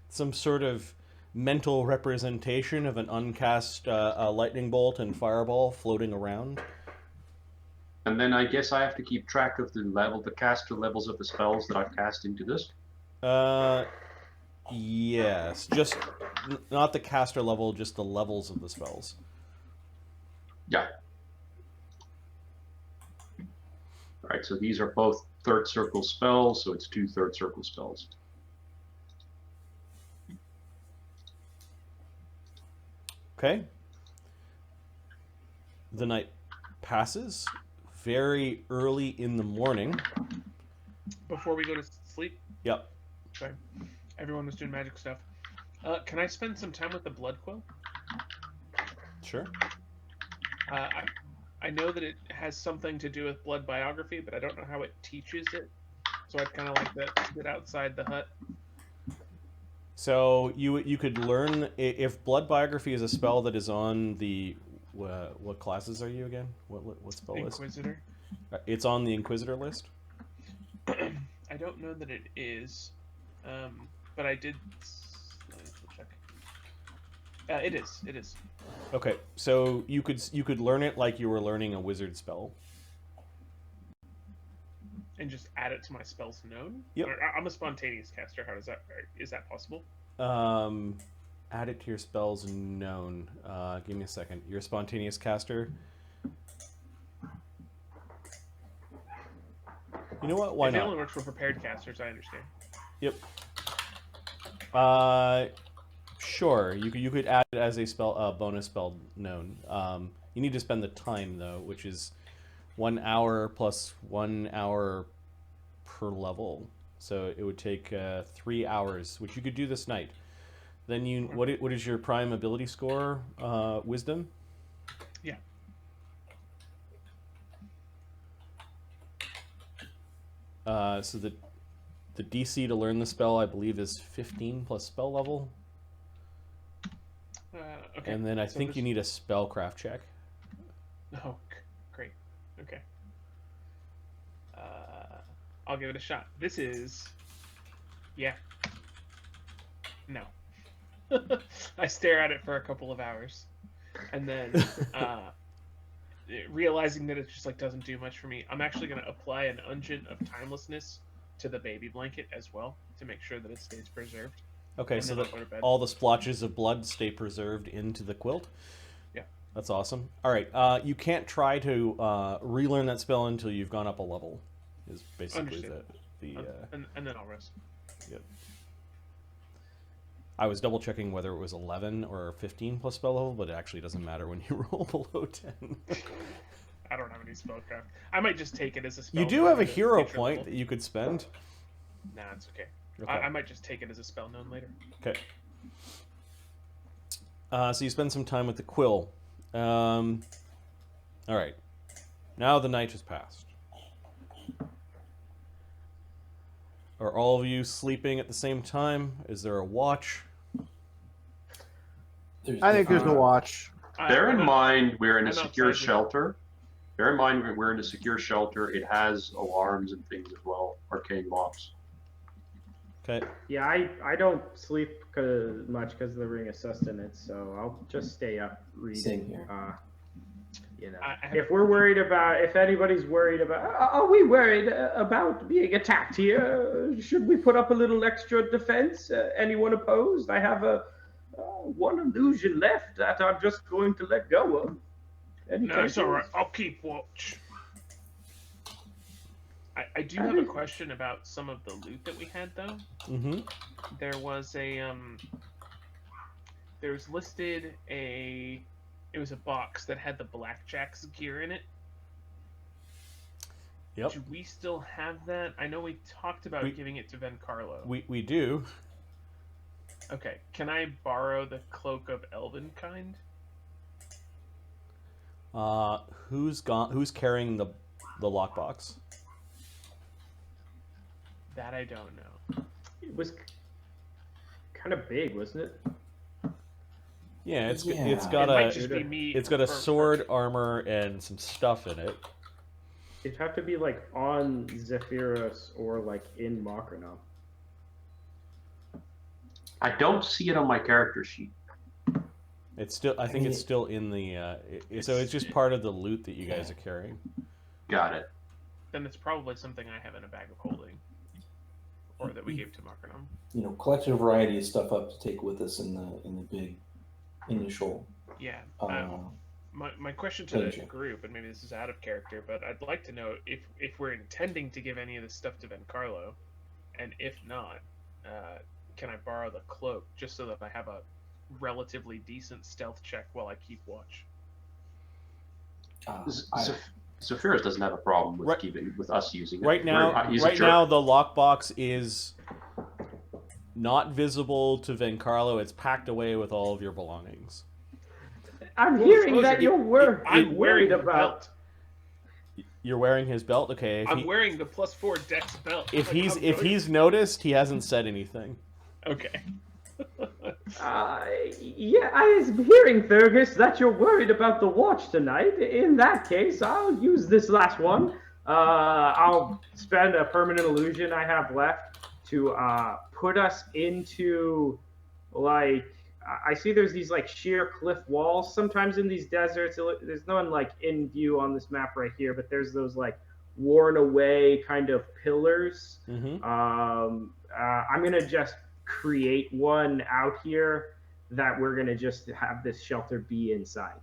some sort of mental representation of an uncast lightning bolt and fireball floating around.
And then I guess I have to keep track of the caster levels of the spells that I've cast into this.
Yes, just not the caster level, just the levels of the spells.
Yeah. All right, so these are both third circle spells, so it's 2 third circle spells.
Okay. The night passes. Very early in the morning.
Before we go to sleep?
Yep.
Sorry. Everyone was doing magic stuff. Can I spend some time with the blood quill?
Sure.
I know that it has something to do with blood biography, but I don't know how it teaches it. So I'd kind of like to get outside the hut.
So you could learn if blood biography is a spell that is on the what classes are you again? What spell list?
Inquisitor.
It's on the Inquisitor list.
I don't know that it is, but I did. Let me check. It is. It is.
Okay, so you could learn it like you were learning a wizard spell.
And just add it to my spells known.
Yep.
I'm a spontaneous caster. How does that? Is that possible?
Add it to your spells known. Give me a second. You're a spontaneous caster. You know what? Why
if it
not?
only works for prepared casters, I understand.
Yep. Sure. You could add it as a spell bonus spell known. You need to spend the time though, which is 1 hour plus 1 hour per level. So it would take 3 hours, which you could do this night. Then what is your prime ability score? Wisdom?
Yeah.
So the DC to learn the spell, I believe, is 15 plus spell level.
Okay.
And then I think you need a spellcraft check.
Oh, great. Okay. I'll give it a shot. This is... Yeah. No. I stare at it for a couple of hours. And then, realizing that it just like doesn't do much for me, I'm actually going to apply an Unguent of Timelessness to the baby blanket as well to make sure that it stays preserved.
Okay,
And
so
then
that
I'll go to bed.
all the splotches of blood stay preserved into the quilt?
Yeah.
That's awesome. All right, you can't try to relearn that spell until you've gone up a level, is basically
Understood. And then I'll rest.
Yep. I was double checking whether it was 11 or 15 plus spell level, but it actually doesn't matter when you roll below 10.
I don't have any spellcraft. I might just take it as a spell.
You do have a
known at
hero
future
point
level.
that you could spend.
Nah, it's okay.
Okay.
I might just take it as a spell known later.
Okay. So you spend some time with the quill. All right. Now the night has passed. Are all of you sleeping at the same time? Is there a watch?
I think there's a watch.
Bear in mind we're in a
I'm
secure
outside the-
shelter. Bear in mind we're in a secure shelter. It has alarms and things as well, arcane locks.
Okay.
Yeah, I don't sleep much because of the Ring of Sustenance, so I'll just stay up reading.
Same here.
If we're worried about, if anybody's worried about, are we worried about being attacked here? Should we put up a little extra defense? Anyone opposed? I have one illusion left that I'm just going to let go of. Any
No, it's
takers?
all right. I'll keep watch. I do have a question about some of the loot that we had, though.
Mm-hmm.
There was there's listed it was a box that had the Blackjack's gear in it.
Yep.
Do we still have that? I know we talked about giving it to Vencarlo.
We do.
Okay, can I borrow the Cloak of Elvenkind?
Who's carrying the lockbox?
That I don't know.
It was kind of big, wasn't it?
Yeah, it's
It
got
might just be me
it's got a
for-
sword, armor, and some stuff in it.
It'd have to be like on Zephyros or like in Makronom.
I don't see it on my character sheet.
It's still. I think it's still in the. So it's just part of the loot that you guys are carrying.
Got it.
Then it's probably something I have in a bag of holding, or that we gave to Makronom.
You know, collect a variety of stuff up to take with us in the big initial.
Yeah.
Uh,
My question to the
Pleasure.
group, and maybe this is out of character, but I'd like to know if we're intending to give any of this stuff to Vencarlo, and if not, can I borrow the cloak just so that I have a relatively decent stealth check while I keep watch?
Zephyros doesn't have a problem with with us using it.
Right now,
He's
right
a jerk.
now the lockbox is not visible to Vencarlo. It's packed away with all of your belongings.
I'm hearing that you're
I'm wearing
worried
the
about.
belt.
You're wearing his belt, okay?
I'm wearing the +4 Dex belt.
If he's noticed, he hasn't said anything.
Okay.
Yeah, I was hearing, Thurgus, that you're worried about the watch tonight. In that case, I'll use this last one. I'll spend a permanent illusion I have left to put us into, like, I see there's these, like, sheer cliff walls sometimes in these deserts. There's none, like, in view on this map right here, but there's those, like, worn away kind of pillars.
Mm-hmm.
I'm going to just create one out here that we're going to just have this shelter be inside.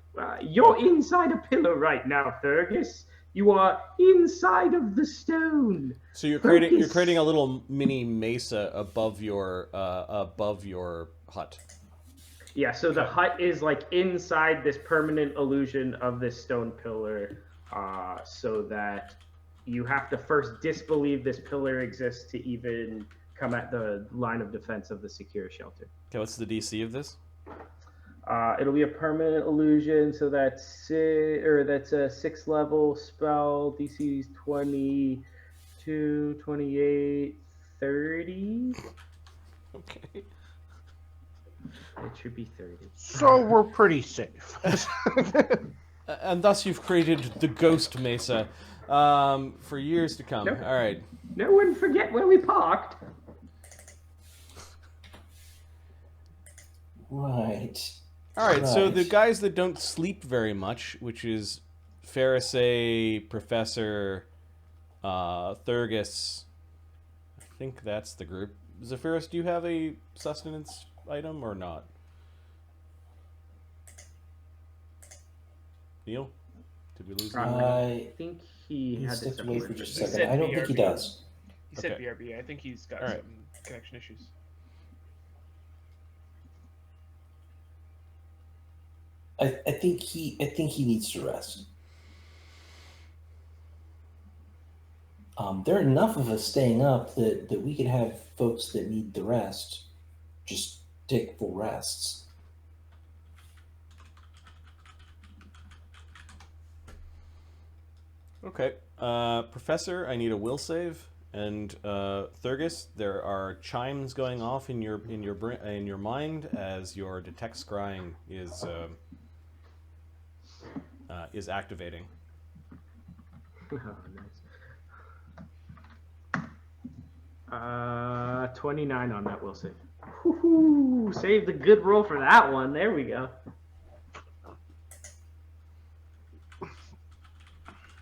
You're inside a pillar right now, Thurgus. You are inside of the stone.
So you're creating a little mini mesa above your hut.
Yeah, so the hut is like inside this permanent illusion of this stone pillar, so that you have to first disbelieve this pillar exists to even come at the line of defense of the secure shelter.
Okay, what's the DC of this?
It'll be a permanent illusion, so that's a 6th level spell. DC is 22, 28, 30.
Okay.
It should be 30.
So we're pretty safe.
And thus you've created the Ghost Mesa for years to come.
Nope.
All right.
No one forget where we parked.
Right.
All right, so
Right.
the guys that don't sleep very much, which is Fereosae, Professor, Thurgus, I think that's the group. Zephyrus, do you have a sustenance item or not? Neil? Did we lose him?
I think he
He
had to
stepped
step
away
away
for
for
just
a
a
He
second.
said
I don't think he
BRB.
does.
He said
Okay.
BRB. I think he's got
All right.
some connection issues.
I think he needs to rest. There are enough of us staying up that we could have folks that need the rest just take full rests.
Okay. Professor, I need a will save, and Thurgus, there are chimes going off in your mind as your detect scrying is activating.
Oh, nice. 29 on that will save. Woohoo! Saved a good roll for that one. There we go.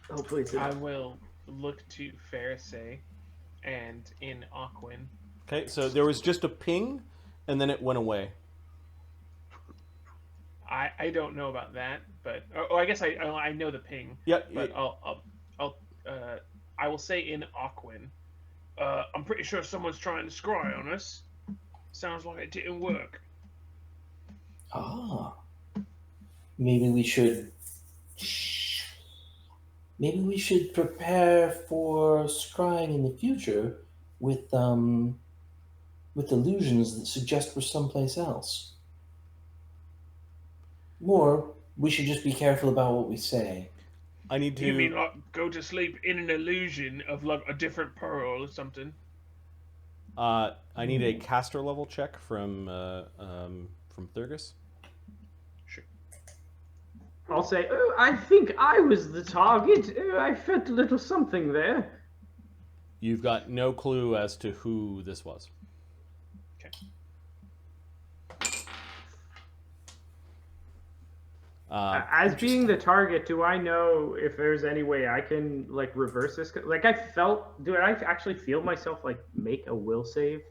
Hopefully it's
I
enough.
will look to Fereosae and in Aquin.
Okay, so there was just a ping, and then it went away.
I don't know about that, but I guess I know the ping.
Yep.
But I will say in Aquin. I'm pretty sure someone's trying to scry on us. Sounds like it didn't work.
Ah. Maybe we should prepare for scrying in the future with illusions that suggest we're someplace else. Or we should just be careful about what we say.
I need to.
You mean go to sleep in an illusion of like a different pearl or something?
I need a caster level check from Thurgus.
Sure.
I'll say, oh, I think I was the target. Oh, I felt a little something there.
You've got no clue as to who this was.
Okay.
As being the target, do I know if there's any way I can like reverse this? Like do I actually feel myself like make a will save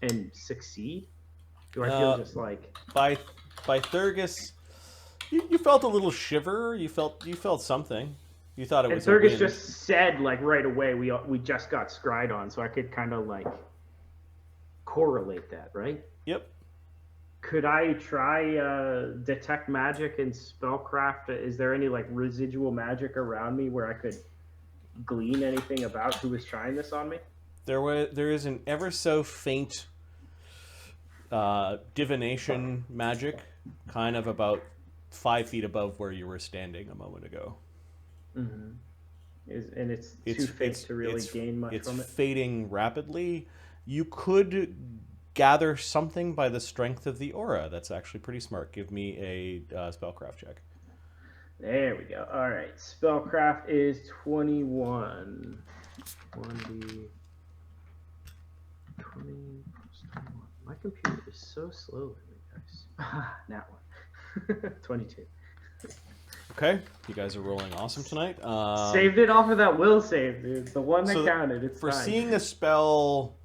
and succeed? Do I feel just like
by Thurgus, you felt a little shiver. You felt something. You thought it
and
was.
Thurgus
a wind.
just said like right away we just got scryed on, so I could kind of like correlate that, right?
Yep.
Could I try detect magic and spellcraft? Is there any like residual magic around me where I could glean anything about who was trying this on me?
There is an ever so faint divination magic, kind of about 5 feet above where you were standing a moment ago.
Mm-hmm. And it's too faint to really gain much from it.
It's fading rapidly. You could gather something by the strength of the aura. That's actually pretty smart. Give me a spellcraft check.
There we go. All right. Spellcraft is 21. 1d 20 plus 21. My computer is so slow lately, guys. That one. 22.
Okay, you guys are rolling awesome tonight.
Saved it off of that will save, dude. The one that counted. It's
for
fine.
seeing a spell.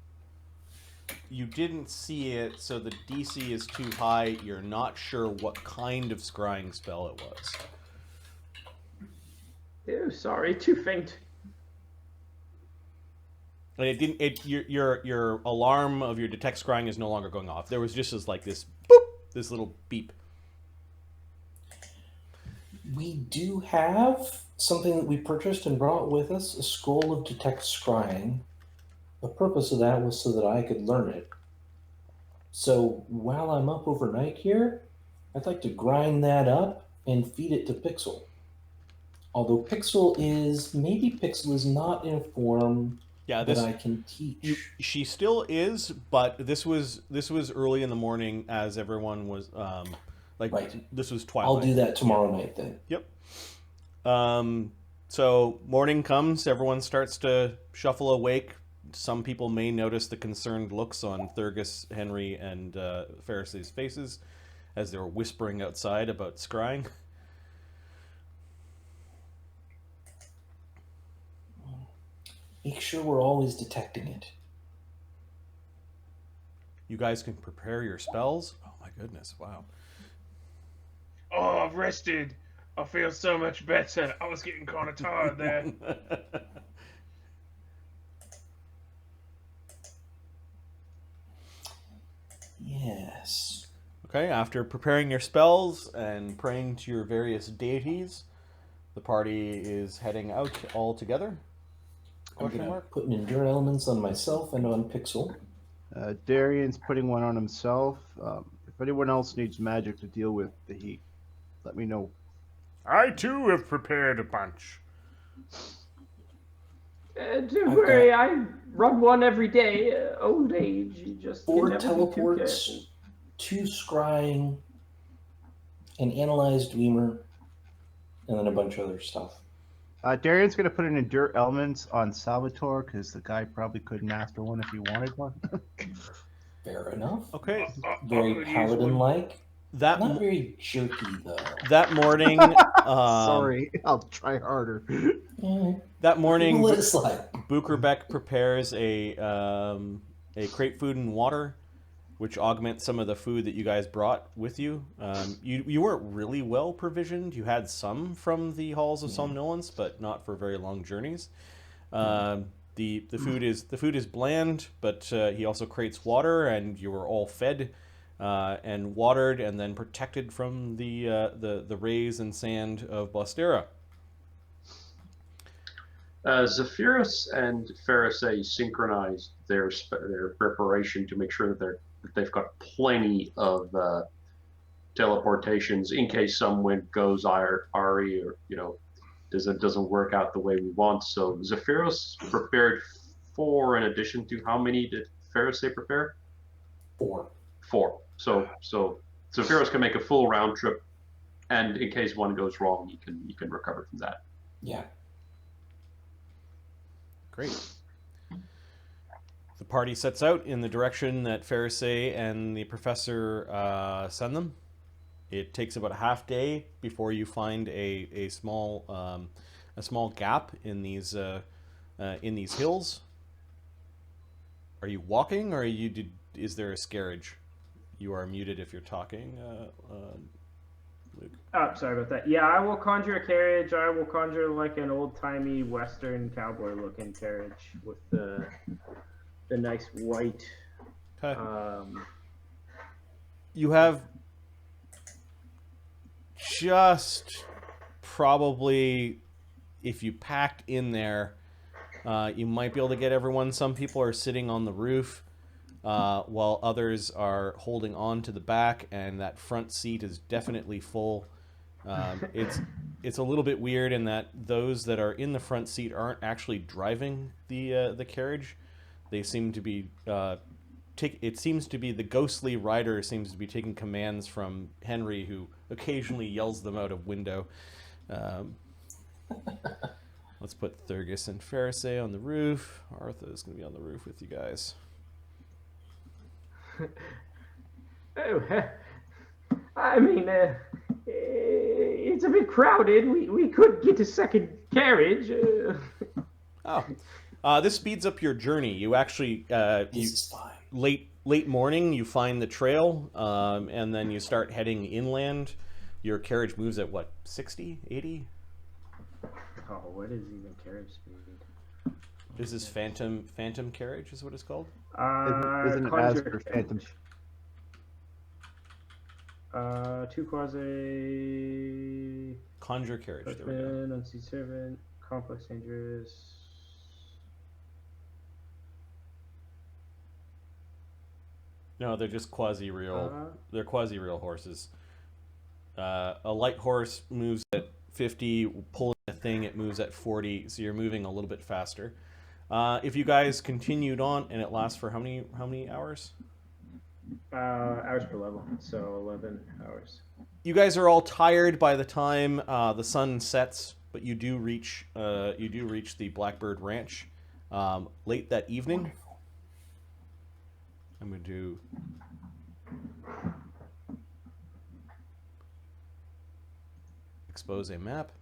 You didn't see it, so the DC is too high. You're not sure what kind of scrying spell it was.
Ew, sorry, too faint.
And it didn't. Your alarm of your detect scrying is no longer going off. There was just this boop, this little beep.
We do have something that we purchased and brought with us, a scroll of detect scrying. The purpose of that was so that I could learn it. So while I'm up overnight here, I'd like to grind that up and feed it to Pixel. Although Pixel is not in a form that I can teach.
She still is, but this was early in the morning as everyone was
right.
This was twilight.
I'll do that tomorrow night then.
Yep. So morning comes, everyone starts to shuffle awake. Some people may notice the concerned looks on Thurgus, Henry, and Fereosae's faces as they were whispering outside about scrying.
Make sure we're always detecting it.
You guys can prepare your spells. Oh my goodness! Wow.
Oh, I've rested. I feel so much better. I was getting kind of tired there.
Yes.
Okay, after preparing your spells and praying to your various deities, the party is heading out all together.
I'm going to put endure elements on myself and on Pixel.
Darian's putting one on himself. If anyone else needs magic to deal with the heat, let me know.
I too have prepared a bunch.
Don't worry, I run one every day. Old age, you just
4
can never
teleports, 2 scrying, an analyzed Dwemer, and then a bunch of other stuff.
Darian's going to put an endure elements on Salvatore because the guy probably couldn't master one if he wanted one.
Fair enough.
Okay.
Very paladin-like. Not very jerky, though.
That morning...
Sorry, I'll try harder.
That morning,
Let it slide.
Bukerbeck prepares a crate food and water, which augments some of the food that you guys brought with you. You weren't really well provisioned. You had some from the halls of somnolence, but not for very long journeys. The food is bland, but he also creates water, and you were all fed and watered, and then protected from the rays and sand of Bosterra.
Zephyrus and Fereosae synchronized their preparation to make sure that they've got plenty of teleportations in case some wind goes RE or doesn't work out the way we want. So Zephyrus prepared 4 in addition to how many did Fereosae prepare?
4.
4. So Zephyrus can make a full round trip, and in case one goes wrong, you can recover from that.
Yeah.
Great. The party sets out in the direction that Fereosae and the professor send them. It takes about a half day before you find a small gap in these hills. Are you walking, or is there a scarriage? You are muted if you're talking, Luke.
Oh, sorry about that. Yeah, I will conjure a carriage. I will conjure like an old-timey Western cowboy-looking carriage with the nice white.
Okay. You have just probably, if you packed in there, You might be able to get everyone. Some people are sitting on the roof, while others are holding on to the back, and that front seat is definitely full. It's a little bit weird in that those that are in the front seat aren't actually driving the carriage. They seem to be it seems to be the ghostly rider seems to be taking commands from Henry, who occasionally yells them out of window. Let's put Thurgus and Fereosae on the roof. Artha is going to be on the roof with you guys.
Oh, I mean, it's a bit crowded. We could get a second carriage.
This speeds up your journey. You actually,
This is fine.
late morning, you find the trail, and then you start heading inland. Your carriage moves at what, 60, 80?
Oh, what is even carriage speed?
This is phantom carriage is what it's called.
Isn't it as for Phantom?
Two quasi.
Conjure carriage. There we go.
Husband, unseen servant, complex, dangerous.
No, they're just quasi-real. They're quasi-real horses. A light horse moves at 50, pulling a thing, it moves at 40, so you're moving a little bit faster. If you guys continued on, and it lasts for how many hours?
Hours per level, so 11 hours.
You guys are all tired by the time the sun sets, but you do reach the Blackbird Ranch late that evening.
Wonderful.
I'm gonna do. Expose a map,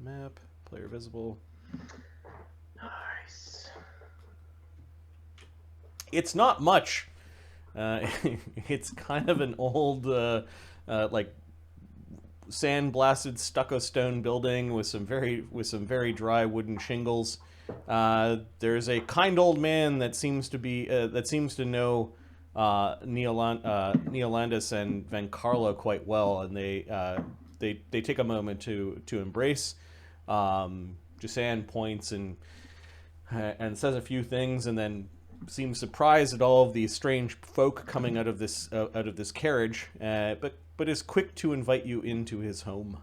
player visible.
Nice.
It's not much. It's kind of an old, like sand-blasted stucco stone building with some very dry wooden shingles. There's a kind old man that seems to know Neolandus and Van Carlo quite well, and they take a moment to embrace. Jasan points and says a few things, and then seems surprised at all of these strange folk coming out of this carriage, but is quick to invite you into his home.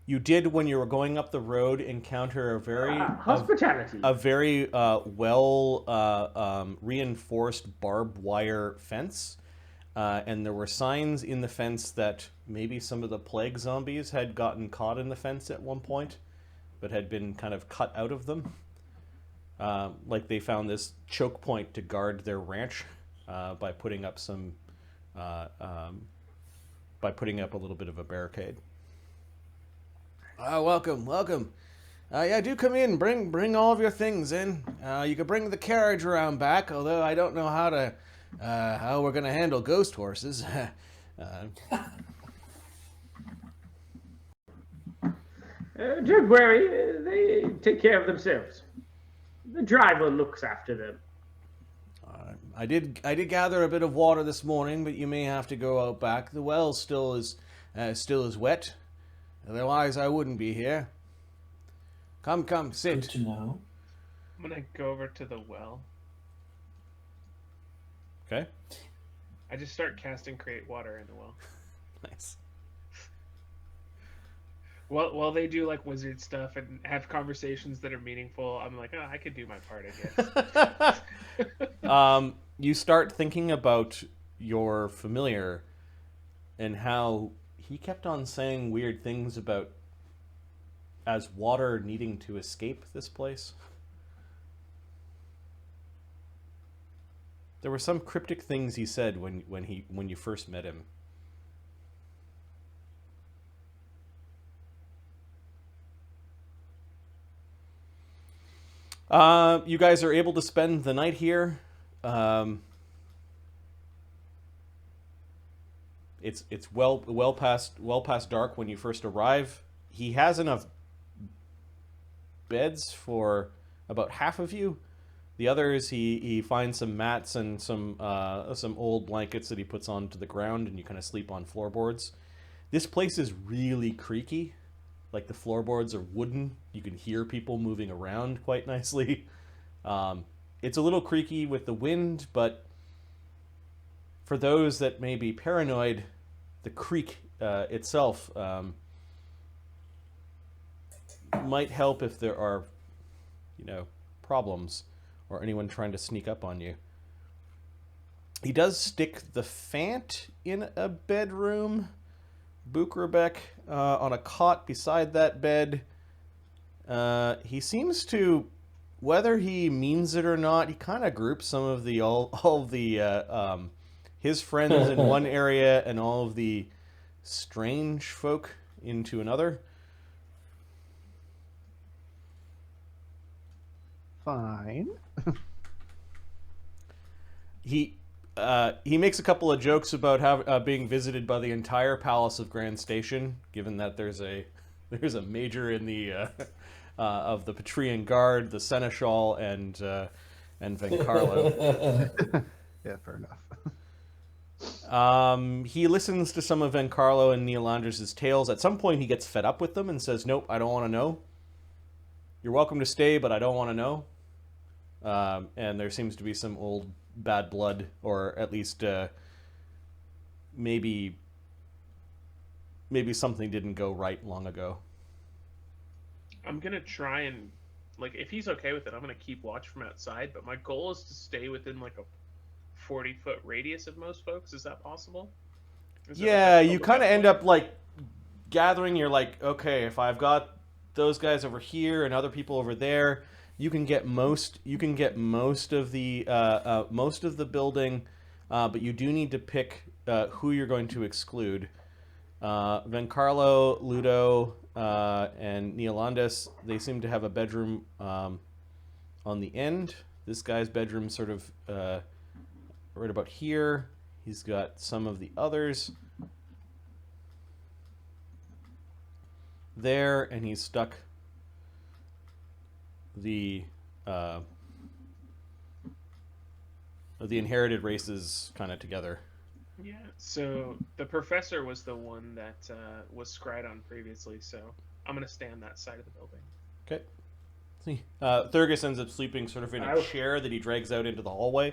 You did, when you were going up the road, encounter a very
hospitality.
a very well reinforced barbed wire fence, and there were signs in the fence that maybe some of the plague zombies had gotten caught in the fence at one point, but had been kind of cut out of them. Like they found this choke point to guard their ranch by putting up a little bit of a barricade. Welcome. Yeah, do come in. Bring all of your things in. You could bring the carriage around back, although I don't know how we're gonna handle ghost horses.
Don't worry, they take care of themselves. The driver looks after them.
I did gather a bit of water this morning, but you may have to go out back. The well still is wet. Otherwise, I wouldn't be here. Come, sit.
Good to know.
I'm gonna go over to the well.
Okay.
I just start casting create water in the well.
Nice.
While they do like wizard stuff and have conversations that are meaningful, I'm like, oh, I could do my part, I guess.
You start thinking about your familiar and how he kept on saying weird things about as water needing to escape this place. There were some cryptic things he said when you first met him. You guys are able to spend the night here. It's well past dark when you first arrive. He has enough beds for about half of you. The others, he finds some mats and some old blankets that he puts onto the ground, and you kind of sleep on floorboards. This place is really creaky. like the floorboards are wooden. You can hear people moving around quite nicely. It's a little creaky with the wind, but for those that may be paranoid, the creak itself might help if there are, problems or anyone trying to sneak up on you. He does stick the Fant in a bedroom, Bukrabek on a cot beside that bed. He seems to, whether he means it or not, he kind of groups some of the his friends in one area and all of the strange folk into another.
Fine.
He makes a couple of jokes about being visited by the entire Palace of Grand Station, given that there's a major in the of the Patreon Guard, the Seneschal, and Vencarlo.
Yeah, fair enough.
He listens to some of Vencarlo and Neolandus' tales. At some point, he gets fed up with them and says, "Nope, I don't want to know. You're welcome to stay, but I don't want to know." And there seems to be some old bad blood, or at least maybe something didn't go right long ago.
I'm gonna try and, if he's okay with it, I'm gonna keep watch from outside. But my goal is to stay within a 40-foot radius of most folks. Is that possible?
Yeah, you kind of end up gathering. You're like, okay, if I've got those guys over here and other people over there, you can get most of the building, but you do need to pick who you're going to exclude. Vencarlo, Ludo, and Neolandus, they seem to have a bedroom on the end. This guy's bedroom sort of right about here. He's got some of the others there, and he's stuck the inherited races kind of together.
Yeah, so the professor was the one that was scryed on previously, so I'm going to stay on that side of the building.
Okay. See, Thurgus ends up sleeping sort of in a chair that he drags out into the hallway.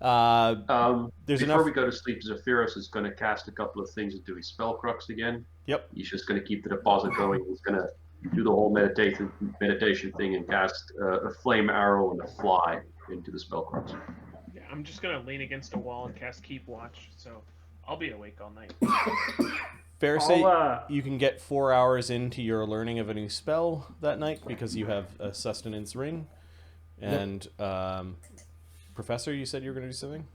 Before we go to sleep, Zephyros is going to cast a couple of things into his spellcrux again.
Yep.
He's just going to keep the deposit going. He's going to do the whole meditation thing and cast a flame arrow and a fly into the spellcrux.
Yeah, I'm just going to lean against a wall and cast Keep Watch, so I'll be awake all night.
Fereosae, you can get 4 hours into your learning of a new spell that night because you have a sustenance ring. And Professor, you said you were going to do something?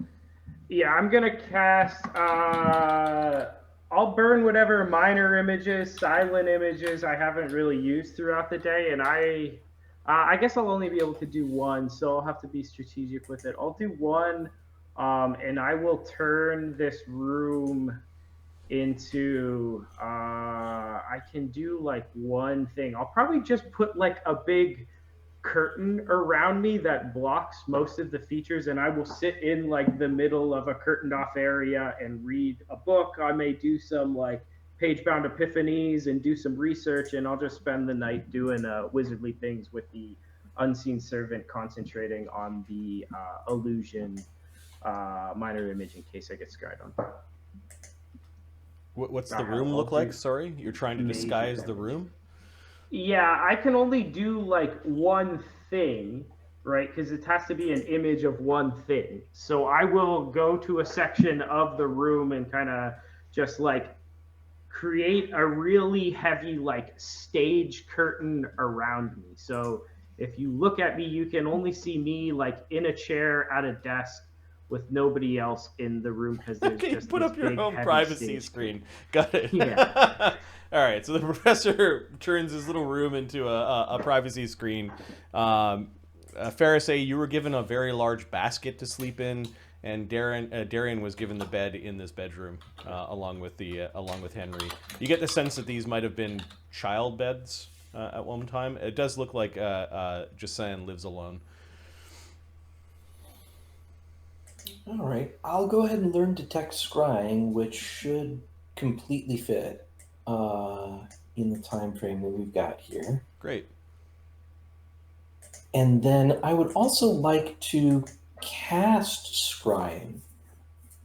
Yeah, I'm going to cast... I'll burn whatever minor images, silent images I haven't really used throughout the day, and I guess I'll only be able to do one, so I'll have to be strategic with it. I'll do one, and I will turn this room into... I can do one thing. I'll probably just put a big curtain around me that blocks most of the features, and I will sit in the middle of a curtained off area and read a book. I may do some page bound epiphanies and do some research, and I'll just spend the night doing wizardly things with the unseen servant, concentrating on the illusion minor image in case I get scryed on.
What's the room look like? Sorry, you're trying to disguise the room?
Yeah, I can only do one thing, right? Because it has to be an image of one thing. So I will go to a section of the room and kind of just create a really heavy stage curtain around me. So if you look at me, you can only see me in a chair at a desk with nobody else in the room because there's
okay,
just
put
this
up your
big,
own
heavy
privacy
stage
screen. Got it.
Yeah.
All right, so the professor turns his little room into a privacy screen. Fereosae, you were given a very large basket to sleep in, and Darian was given the bed in this bedroom along with Henry. You get the sense that these might have been child beds at one time. It does look like Jasan lives alone.
All right, I'll go ahead and learn detect scrying, which should completely fit. in the time frame that we've got here.
Great.
And then I would also like to cast scrying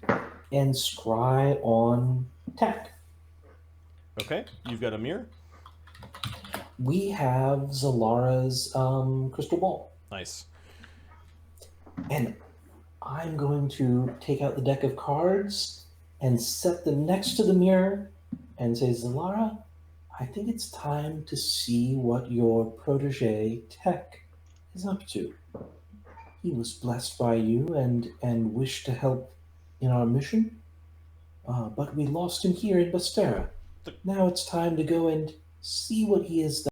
and scry on tech.
Okay, you've got a mirror.
We have Zalara's crystal ball.
Nice.
And I'm going to take out the deck of cards and set them next to the mirror and say, Zalara, I think it's time to see what your protege Tech is up to. He was blessed by you and wished to help in our mission, but we lost him here in Bosterra. Now it's time to go and see what he has done.